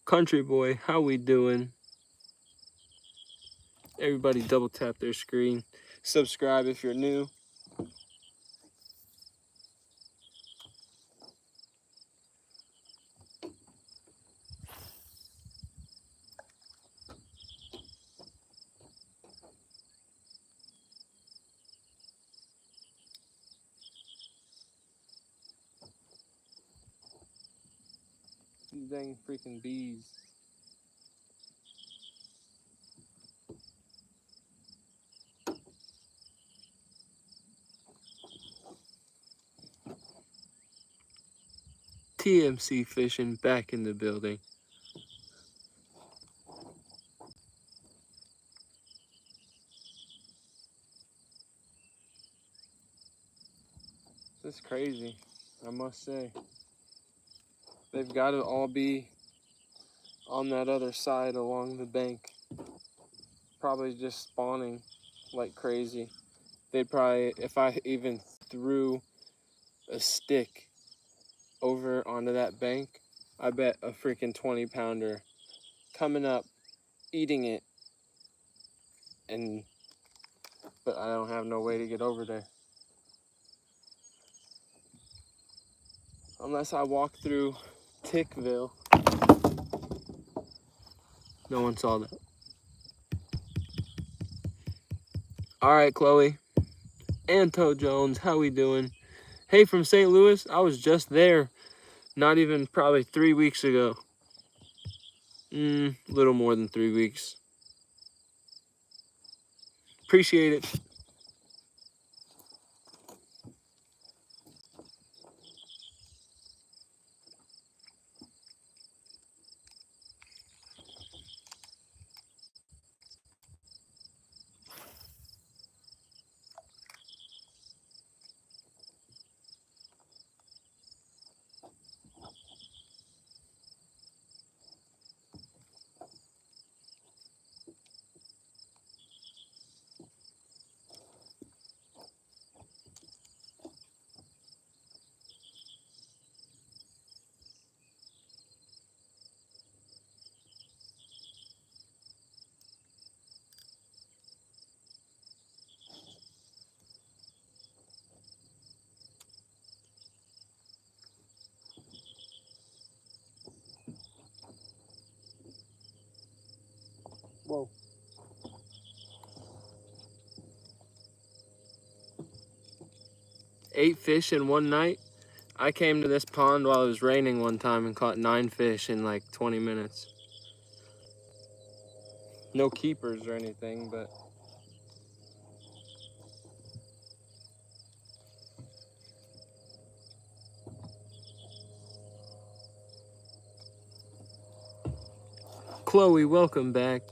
Country boy, how we doing? Everybody double tap their screen. Subscribe if you're new. These dang freaking bees. TMC fishing back in the building. This is crazy, I must say. They've got to all be on that other side along the bank. Probably just spawning like crazy. They'd probably, if I even threw a stick over onto that bank, I bet a freaking 20-pounder coming up, eating it, but I don't have no way to get over there. Unless I walk through Tickville. No one saw that. All right, Chloe. Anto Jones, how we doing? Hey, from St. Louis, I was just there. Not even probably 3 weeks ago. Little more than 3 weeks. Appreciate it. Whoa. Eight fish in one night. I came to this pond while it was raining one time and caught 9 fish in like 20 minutes. No keepers or anything, but Chloe, welcome back.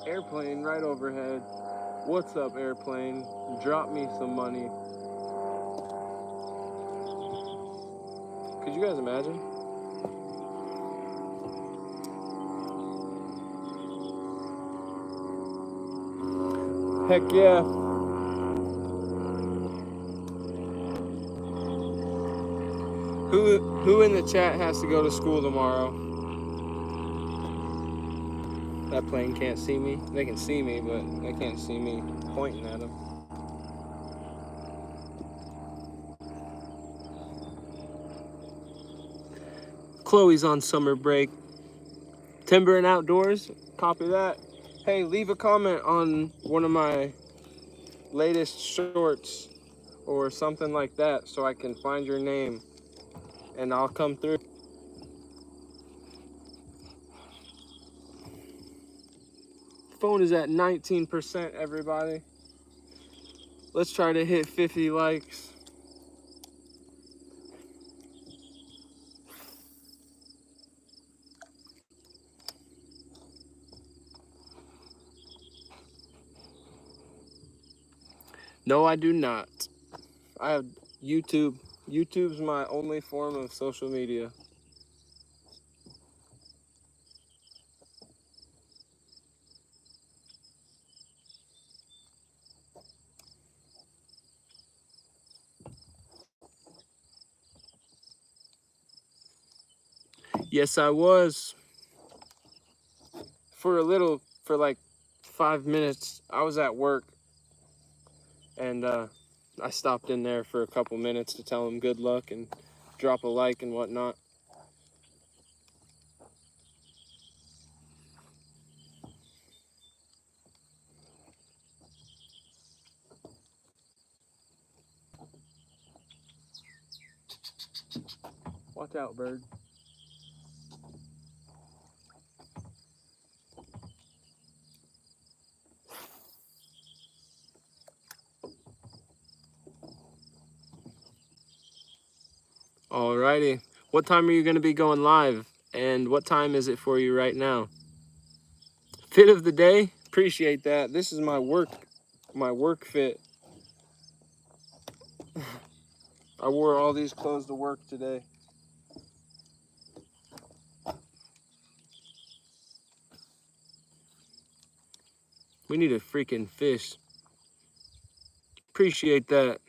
Airplane right overhead. What's up, airplane? Drop me some money. Could you guys imagine? Heck yeah. Who in the chat has to go to school tomorrow? That plane can't see me. They can see me, but they can't see me pointing at them. Chloe's on summer break. Timber and Outdoors, copy that. Hey, leave a comment on one of my latest shorts or something like that so I can find your name and I'll come through. Phone is at 19%, everybody. Let's try to hit 50 likes. No, I do not. I have YouTube. YouTube's my only form of social media. Yes, I was. For like 5 minutes, I was at work and I stopped in there for a couple minutes to tell them good luck and drop a like and whatnot. Watch out, bird. Alrighty. What time are you going to be going live? And what time is it for you right now? Fit of the day? Appreciate that. This is my work fit. I wore all these clothes to work today. We need a freaking fish. Appreciate that.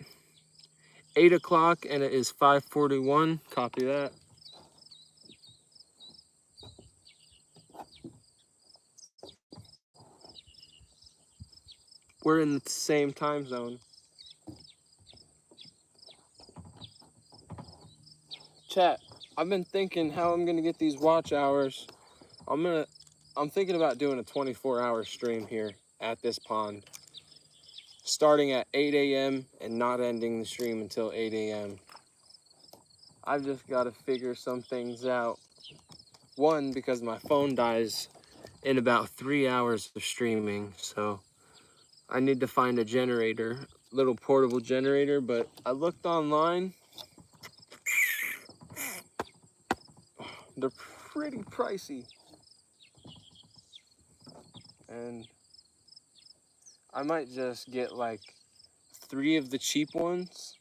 8 o'clock and it is 5:41. Copy that. We're in the same time zone. Chat, I've been thinking how I'm gonna get these watch hours. I'm thinking about doing a 24-hour stream here at this pond, starting at 8 a.m. and not ending the stream until 8 a.m. I've just got to figure some things out. One, because my phone dies in about 3 hours of streaming, so I need to find a generator, little portable generator, but I looked online. They're pretty pricey. And I might just get like 3 of the cheap ones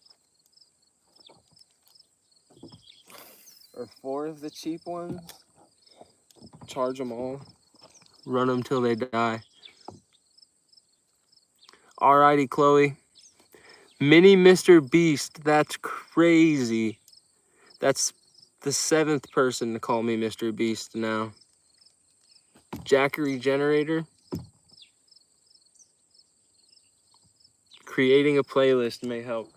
or 4 of the cheap ones, charge them all, run them till they die. Alrighty, Chloe. Mini Mr. Beast, that's crazy. That's the 7th person to call me Mr. Beast now. Jackery Generator. Creating a playlist may help.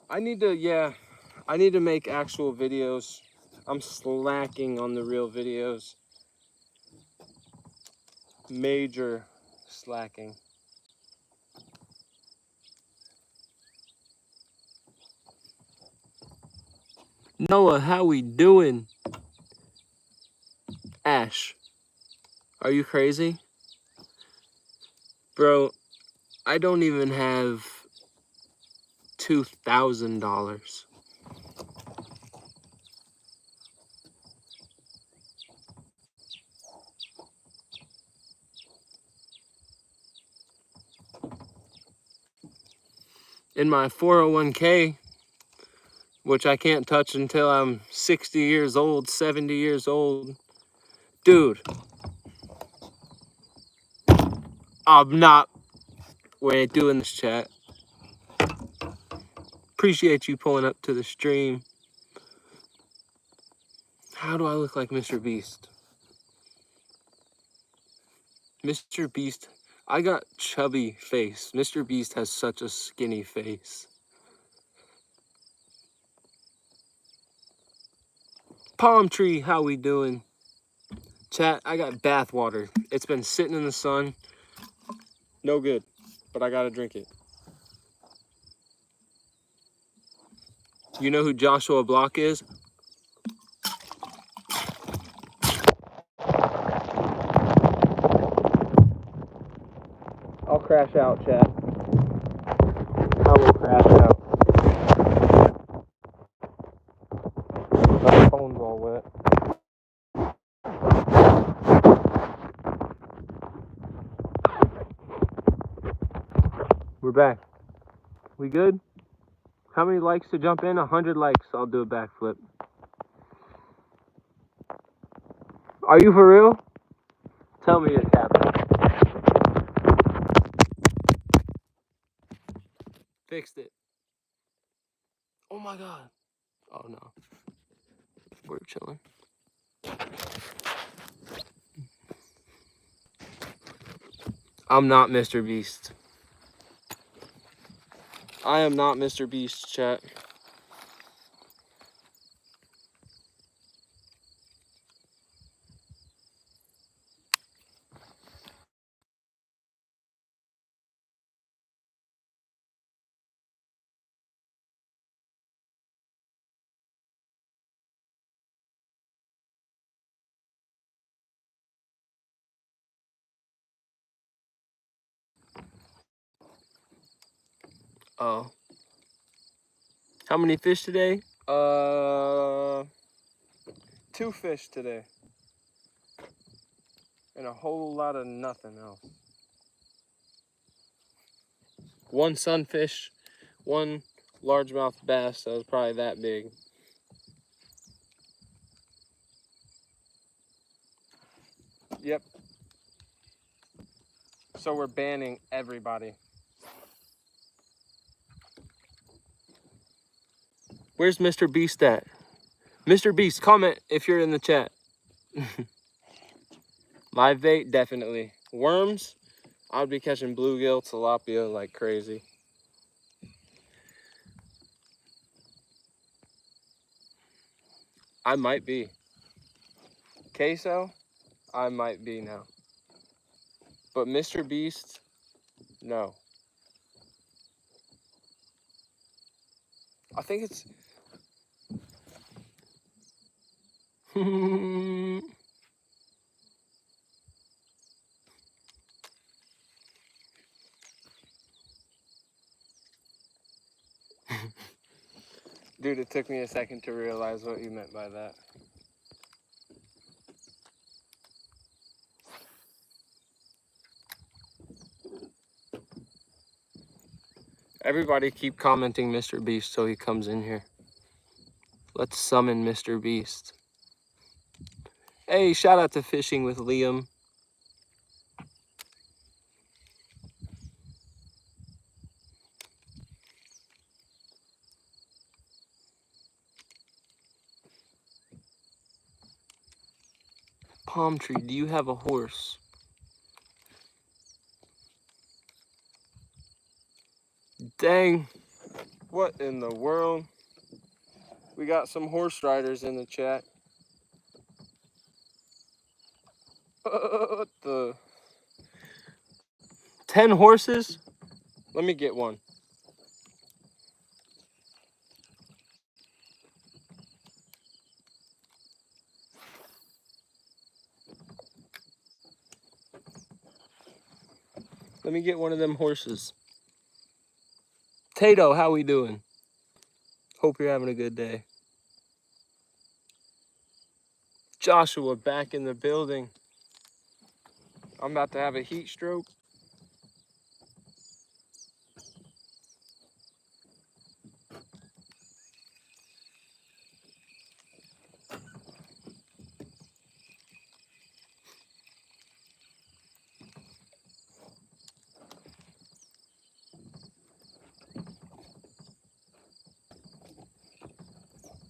I need to make actual videos. I'm slacking on the real videos. Major slacking. Noah, how we doing? Ash, are you crazy? Bro, I don't even have $2,000. In my 401k, which I can't touch until I'm 60 years old, 70 years old. Dude, we ain't doing this, chat. Appreciate you pulling up to the stream. How do I look like Mr. Beast? Mr. Beast, I got chubby face. Mr. Beast has such a skinny face. Palm Tree, how we doing? Chat, I got bath water. It's been sitting in the sun. No good, but I gotta drink it. You know who Joshua Block is? I'll crash out, chat. I will crash out. My phone's all wet. We're back. We good? How many likes to jump in? 100 likes, I'll do a backflip. Are you for real? Tell me it's happening. Fixed it. Oh my god. Oh no. We're chilling. I'm not Mr. Beast. I am not Mr. Beast, chat. Oh. How many fish today? 2 fish today. And a whole lot of nothing else. 1 sunfish, 1 largemouth bass that was probably that big. Yep. So we're banning everybody. Where's Mr. Beast at? Mr. Beast, comment if you're in the chat. Live bait, definitely. Worms, I'd be catching bluegill, tilapia like crazy. I might be. Queso, I might be now. But Mr. Beast, no. I think it's... Dude, it took me a second to realize what you meant by that. Everybody keep commenting Mr. Beast so he comes in here. Let's summon Mr. Beast. Hey, shout out to Fishing with Liam. Palm Tree, do you have a horse? Dang. What in the world? We got some horse riders in the chat. What the? 10 horses? Let me get one. Let me get one of them horses. Tato, how we doing? Hope you're having a good day. Joshua back in the building. I'm about to have a heat stroke.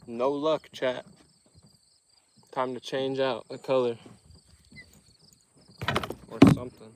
No luck, chat. Time to change out the color. Or something.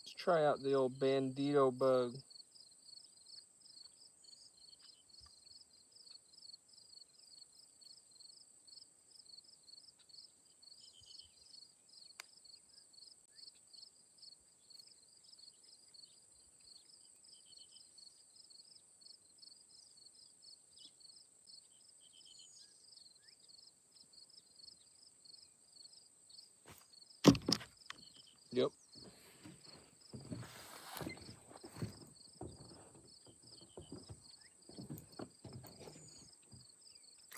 Let's try out the old bandito bug. Yep.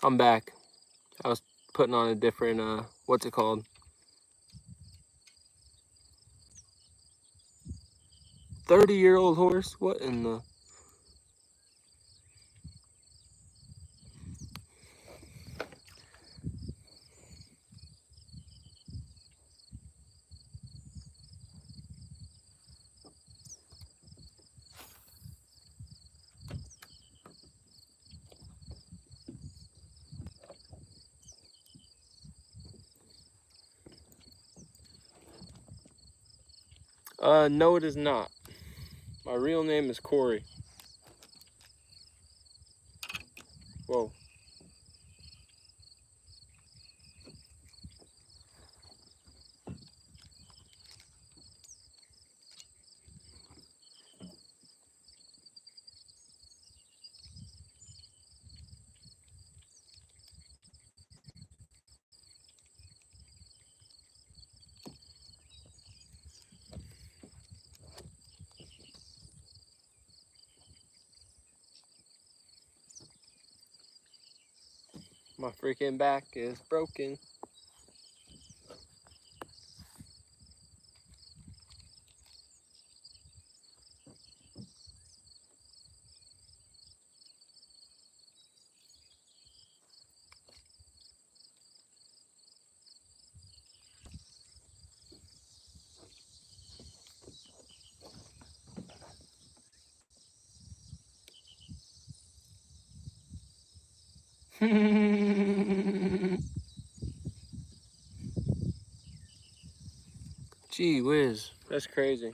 I'm back. I was putting on a different, what's it called? 30-year-old horse? What in the? No, it is not. My real name is Corey. Whoa. My freaking back is broken. Gee whiz, that's crazy.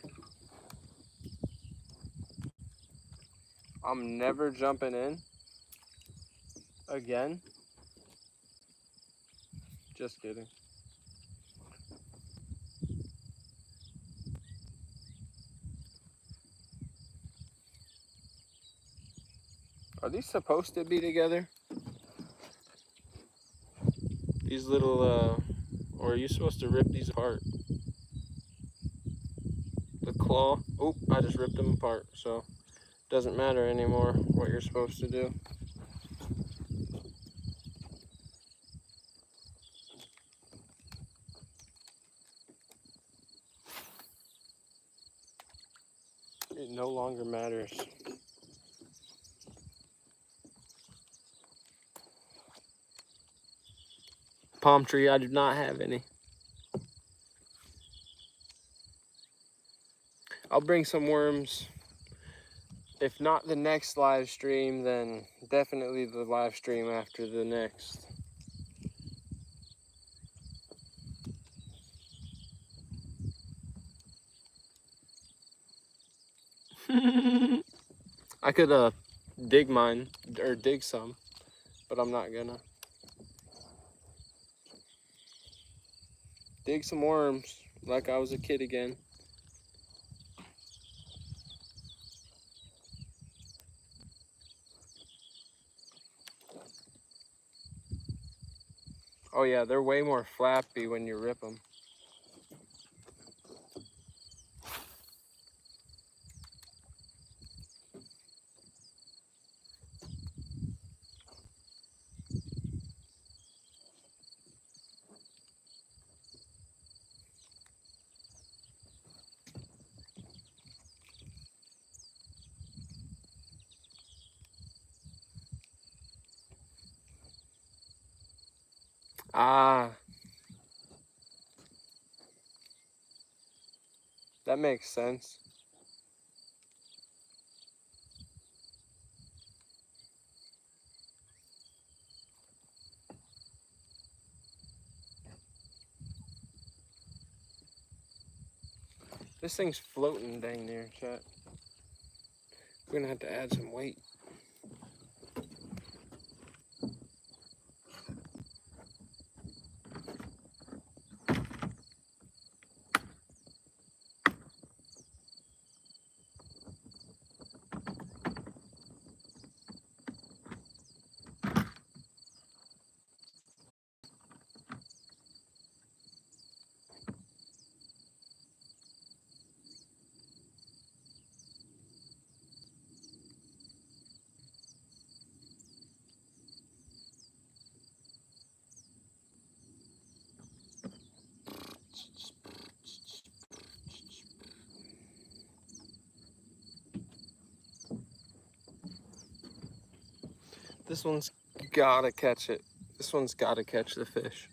I'm never jumping in again. Just kidding. Are these supposed to be together? These little, or are you supposed to rip these apart? The claw. Oh, I just ripped them apart, so doesn't matter anymore what you're supposed to do. It no longer matters. Palm tree, I do not have any. I'll bring some worms. If not the next live stream, then definitely the live stream after the next. I could dig mine, or dig some, but I'm not gonna. Dig some worms like I was a kid again. Oh yeah, they're way more flappy when you rip them. Ah, that makes sense. This thing's floating dang near, chat. We're gonna have to add some weight. This one's gotta catch it. This one's gotta catch the fish.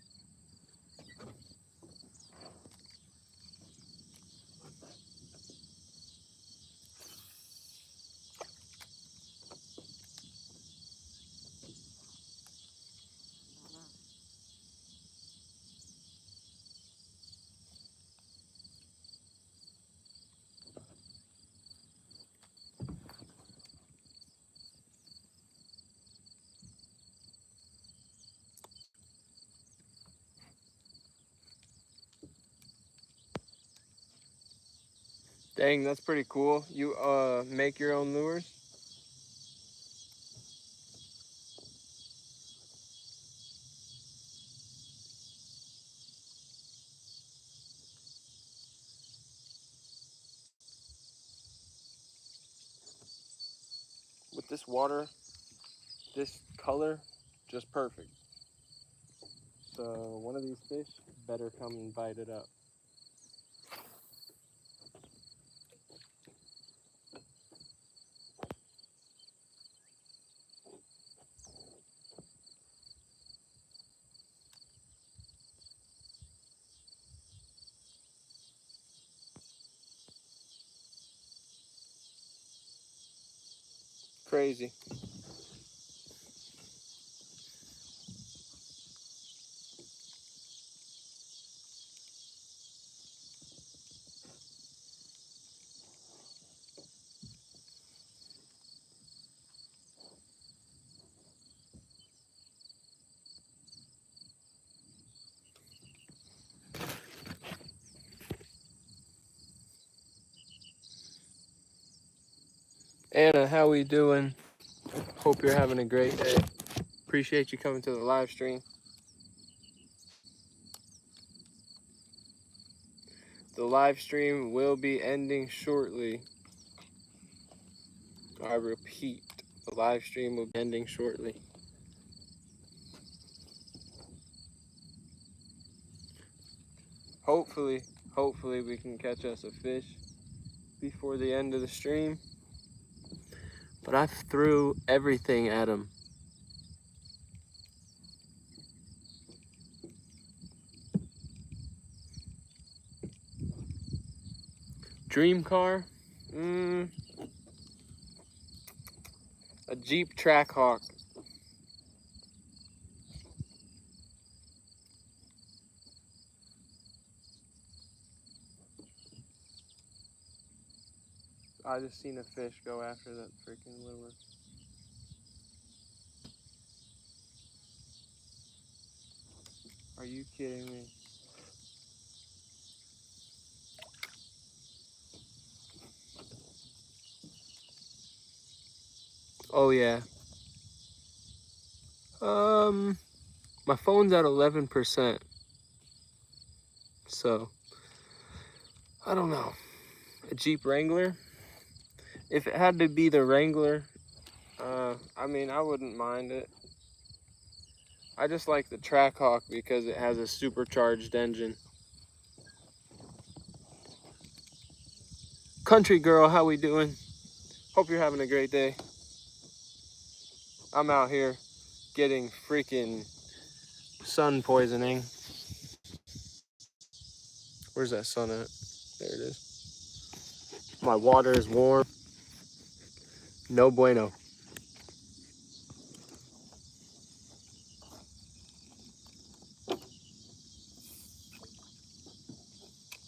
Dang, that's pretty cool. You make your own lures? With this water, this color, just perfect. So one of these fish better come and bite it up. Crazy. Anna, how we doing? Hope you're having a great day. Appreciate you coming to the live stream. The live stream will be ending shortly. I repeat, the live stream will be ending shortly. Hopefully we can catch us a fish. before the end of the stream, but I threw everything at him. Dream car? A Jeep Trackhawk. I just seen a fish go after that freaking lure. Are you kidding me? Oh yeah. My phone's at 11%. So, I don't know. A Jeep Wrangler? If it had to be the Wrangler, I mean, I wouldn't mind it. I just like the Trackhawk because it has a supercharged engine. Country girl, how we doing? Hope you're having a great day. I'm out here getting freaking sun poisoning. Where's that sun at? There it is. My water is warm. No bueno.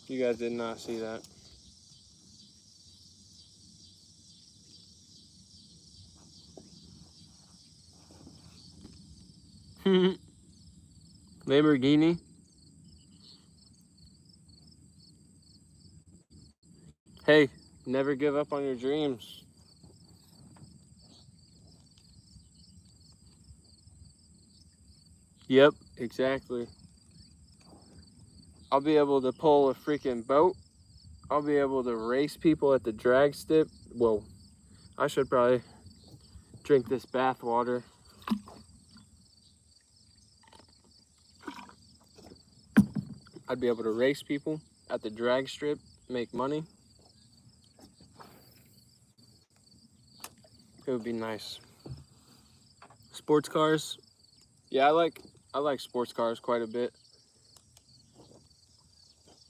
You guys did not see that. Lamborghini. Hey, never give up on your dreams. Yep, exactly. I'll be able to pull a freaking boat. I'll be able to race people at the drag strip. Well, I should probably drink this bath water. I'd be able to race people at the drag strip, make money. It would be nice. Sports cars. Yeah, I like sports cars quite a bit.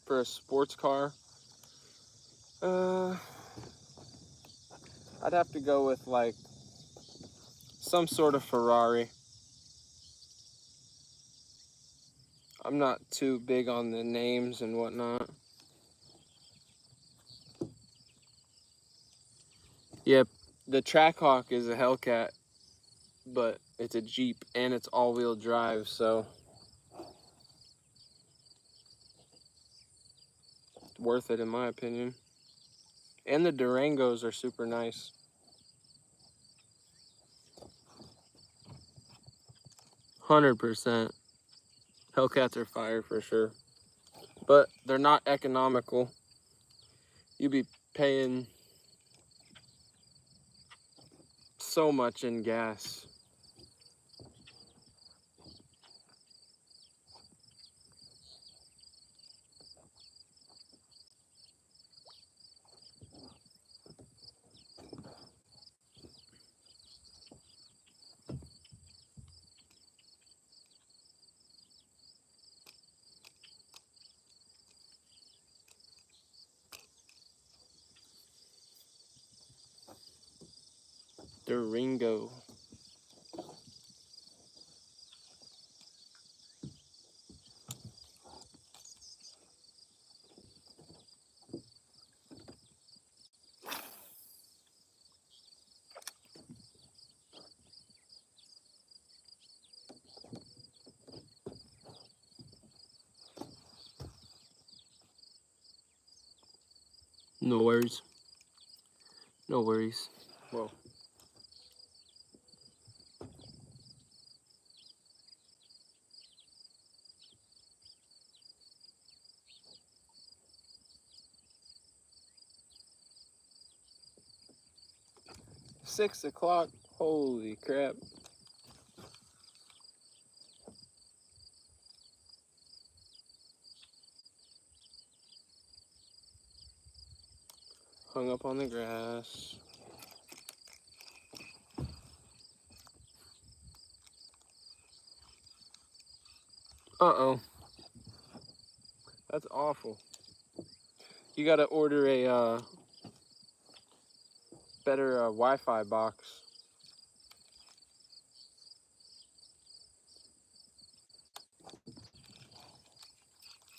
For a sports car, I'd have to go with like some sort of Ferrari. I'm not too big on the names and whatnot. Yep, the Trackhawk is a Hellcat, but it's a Jeep and it's all-wheel drive, so worth it in my opinion. And the Durangos are super nice. 100%. Hellcats are fire for sure. But they're not economical. You'd be paying so much in gas. Durango. No worries. No worries. Well, 6 o'clock. Holy crap. Hung up on the grass. Uh-oh. That's awful. You gotta order a better Wi-Fi box.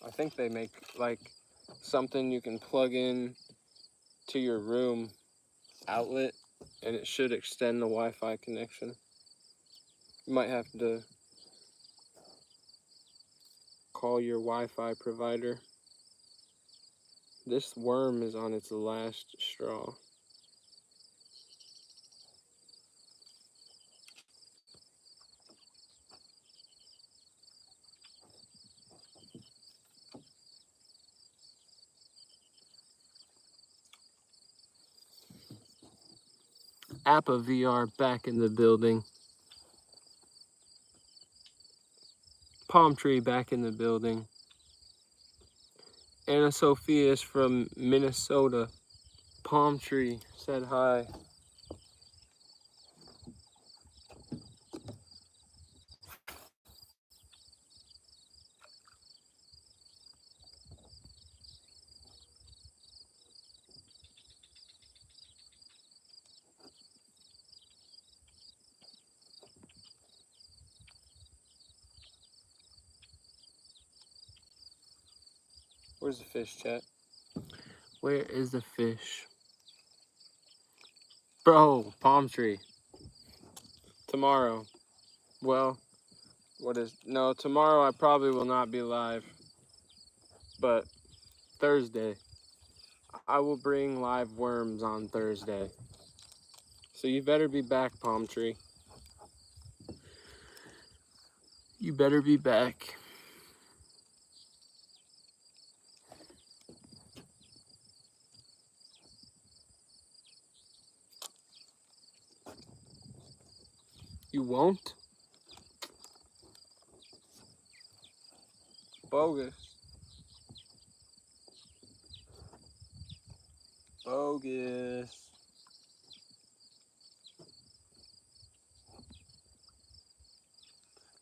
I think they make like something you can plug in to your room outlet, and it should extend the Wi-Fi connection. You might have to call your Wi-Fi provider. This worm is on its last straw. Appa VR back in the building. Palm Tree back in the building. Anna Sophia is from Minnesota. Palm Tree said hi. Where's the fish, chat? Where is the fish? Bro, Palm Tree. Tomorrow. Well, no, tomorrow I probably will not be live. But Thursday, I will bring live worms on Thursday. So you better be back, Palm Tree. You better be back. You won't? Bogus. Bogus.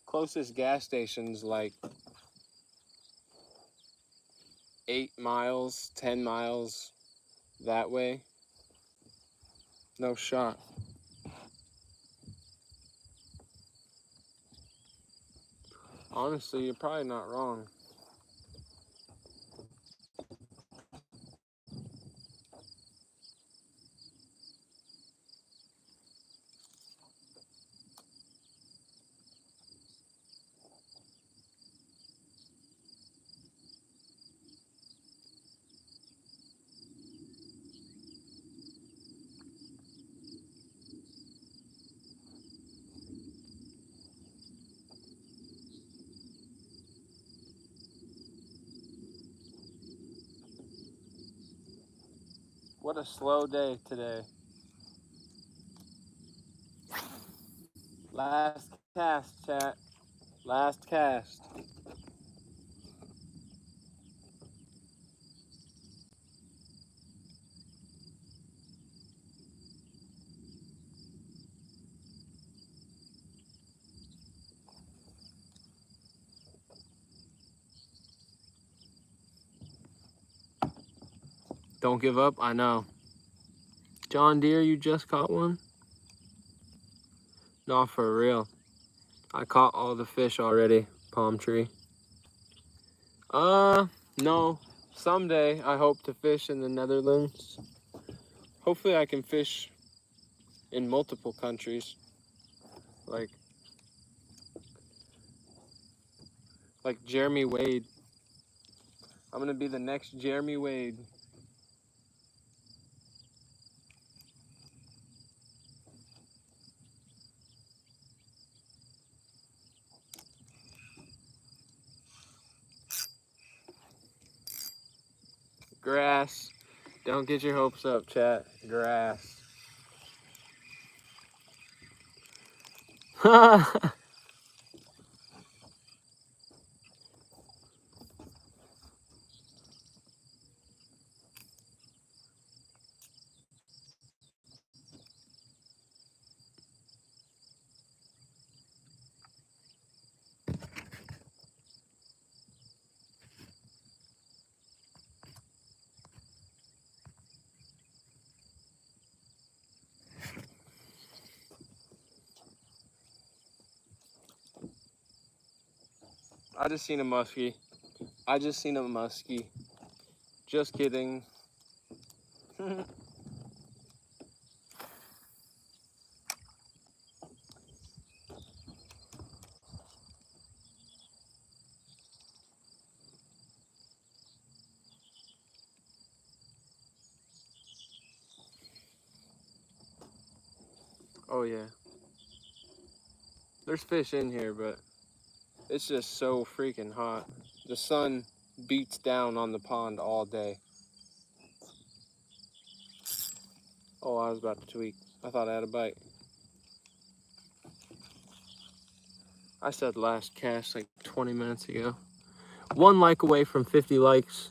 Closest gas station's like 8 miles, 10 miles that way. No shot. Honestly, you're probably not wrong. What a slow day today. Last cast, chat. Last cast. Don't give up, I know. John Deere, you just caught one? No, for real. I caught all the fish already, Palm Tree. No. Someday I hope to fish in the Netherlands. Hopefully I can fish in multiple countries. Like Jeremy Wade. I'm gonna be the next Jeremy Wade. Grass. Don't get your hopes up, chat. Grass. I just seen a muskie. Just kidding. Oh yeah. There's fish in here, but it's just so freaking hot. The sun beats down on the pond all day. Oh, I was about to tweak. I thought I had a bite. I said last cast like 20 minutes ago. 1 like away from 50 likes.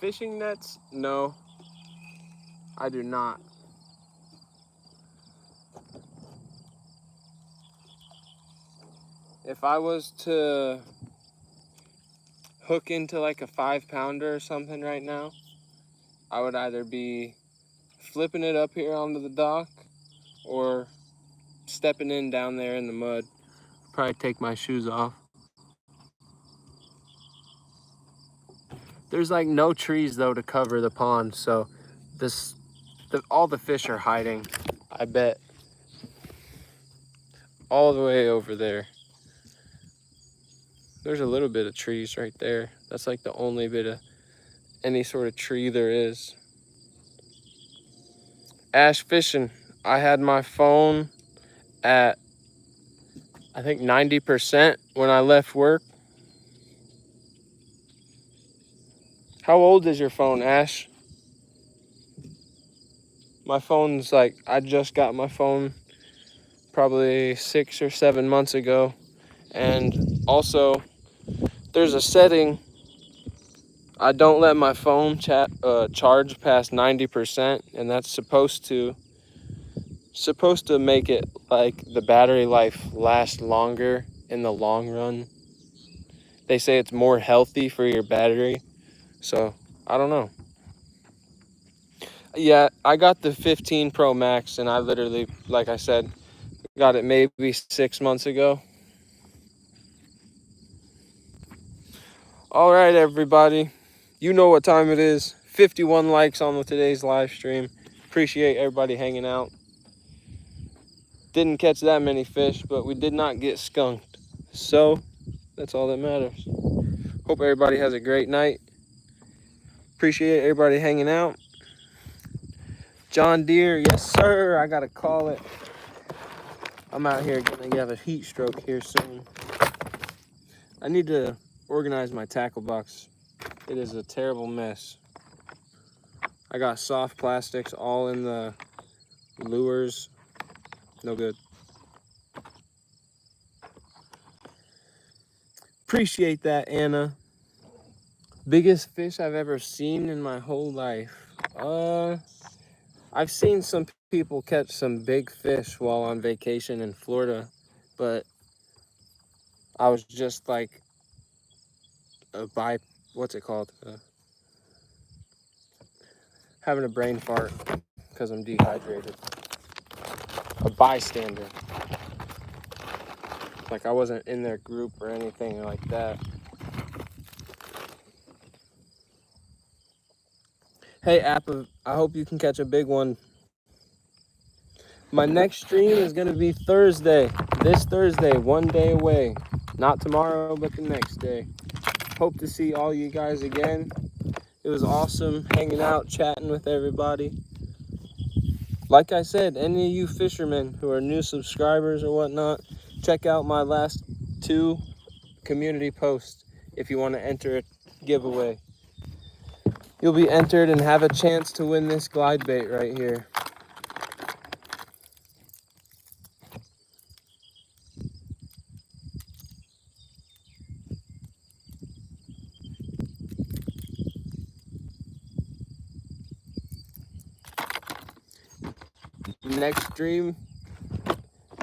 Fishing nets? No, I do not. If I was to hook into like a 5-pounder or something right now, I would either be flipping it up here onto the dock or stepping in down there in the mud. Probably take my shoes off. There's like no trees though to cover the pond, so all the fish are hiding, I bet. All the way over there. There's a little bit of trees right there. That's like the only bit of any sort of tree there is. Ash fishing. I had my phone at, I think 90% when I left work. How old is your phone, Ash? My phone's like, I just got my phone probably 6 or 7 months ago. And also, there's a setting. I don't let my phone charge past 90%, and that's supposed to make it like the battery life last longer in the long run. They say it's more healthy for your battery, so I don't know. Yeah, I got the 15 Pro Max, and I literally, like I said, got it maybe 6 months ago. All right, everybody, you know what time it is. 51 likes on today's live stream. Appreciate everybody hanging out. Didn't catch that many fish, but we did not get skunked, so that's all that matters. Hope everybody has a great night. Appreciate everybody hanging out. John Deere, yes sir, I gotta call it. I'm out here gonna have a heat stroke here soon. I need to organize my tackle box. It is a terrible mess. I got soft plastics all in the lures. No good. Appreciate that, Anna. Biggest fish I've ever seen in my whole life. I've seen some people catch some big fish while on vacation in Florida, but I was just like what's it called? Having a brain fart because I'm dehydrated. A bystander. Like I wasn't in their group or anything like that. Hey, Appa, I hope you can catch a big one. My next stream is going to be Thursday. This Thursday, 1 day away. Not tomorrow, but the next day. Hope to see all you guys again. It was awesome hanging out, chatting with everybody. Like I said, any of you fishermen who are new subscribers or whatnot, check out my last 2 community posts if you want to enter a giveaway. You'll be entered and have a chance to win this glide bait right here. Next stream,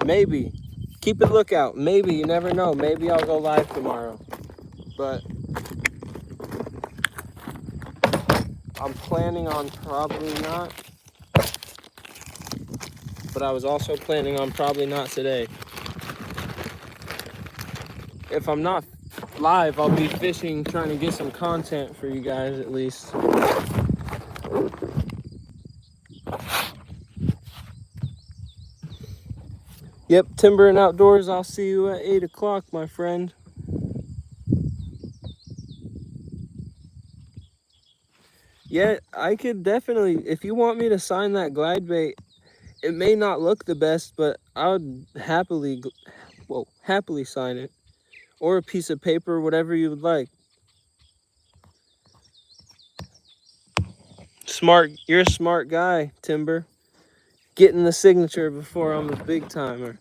maybe. Keep a lookout. Maybe, you never know. Maybe I'll go live tomorrow. But I'm planning on probably not. but I was also planning on probably not today. If I'm not live, I'll be fishing, trying to get some content for you guys at least. Yep, Timber and Outdoors, I'll see you at 8 o'clock, my friend. Yeah, I could definitely, if you want me to sign that glide bait, it may not look the best, but I would happily sign it. Or a piece of paper, whatever you would like. Smart, you're a smart guy, Timber. Getting the signature before I'm a big timer.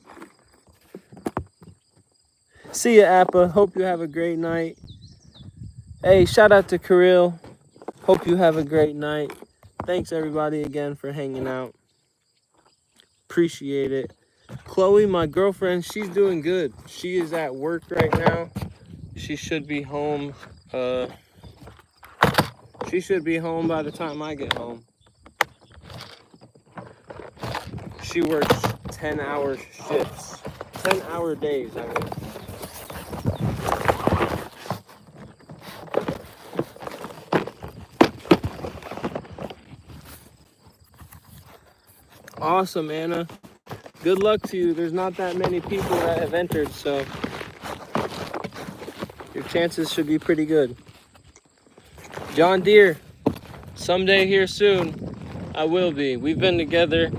See ya, Appa. Hope you have a great night. Hey, shout out to Kirill. Hope you have a great night. Thanks everybody again for hanging out. Appreciate it. Chloe, my girlfriend, she's doing good. She is at work right now. She should be home. She should be home by the time I get home. She works 10-hour shifts. 10-hour days, I mean. Awesome, Anna. Good luck to you. There's not that many people that have entered, so your chances should be pretty good. John Deere, someday here soon, I will be. We've been together.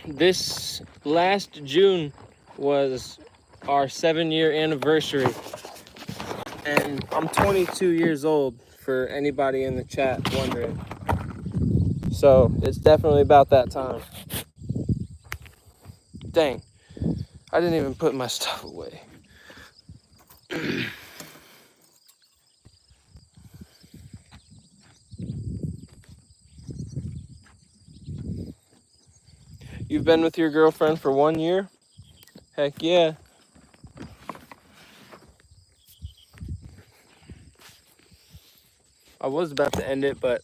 This last June was our 7-year anniversary, and I'm 22 years old, for anybody in the chat wondering. So it's definitely about that time. Dang, I didn't even put my stuff away. You've been with your girlfriend for 1 year? Heck yeah. I was about to end it, but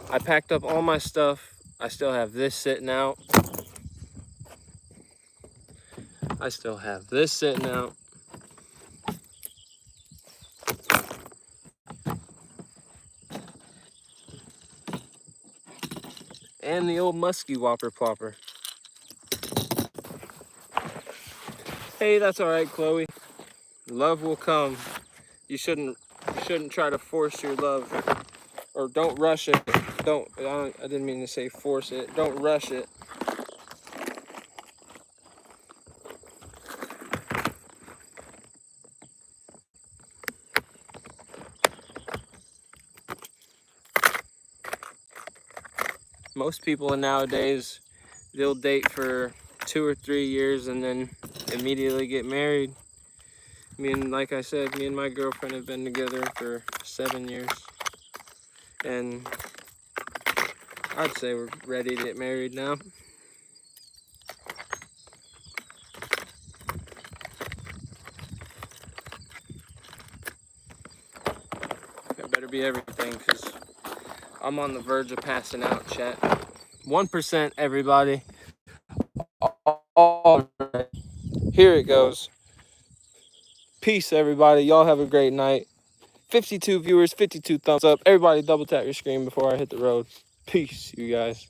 I packed up all my stuff. I still have this sitting out. I still have this sitting out. And the old musky whopper plopper. Hey, that's all right, Chloe. Love will come. You shouldn't try to force your love, or don't rush it. I didn't mean to say force it. Don't rush it. Most people nowadays, they'll date for 2 or 3 years and then immediately get married. Like I said, me and my girlfriend have been together for 7 years. And I'd say we're ready to get married now. That better be everything, because I'm on the verge of passing out, chat. 1%, everybody. All right. Here it goes. Peace, everybody. Y'all have a great night. 52 viewers, 52 thumbs up. Everybody double tap your screen before I hit the road. Peace, you guys.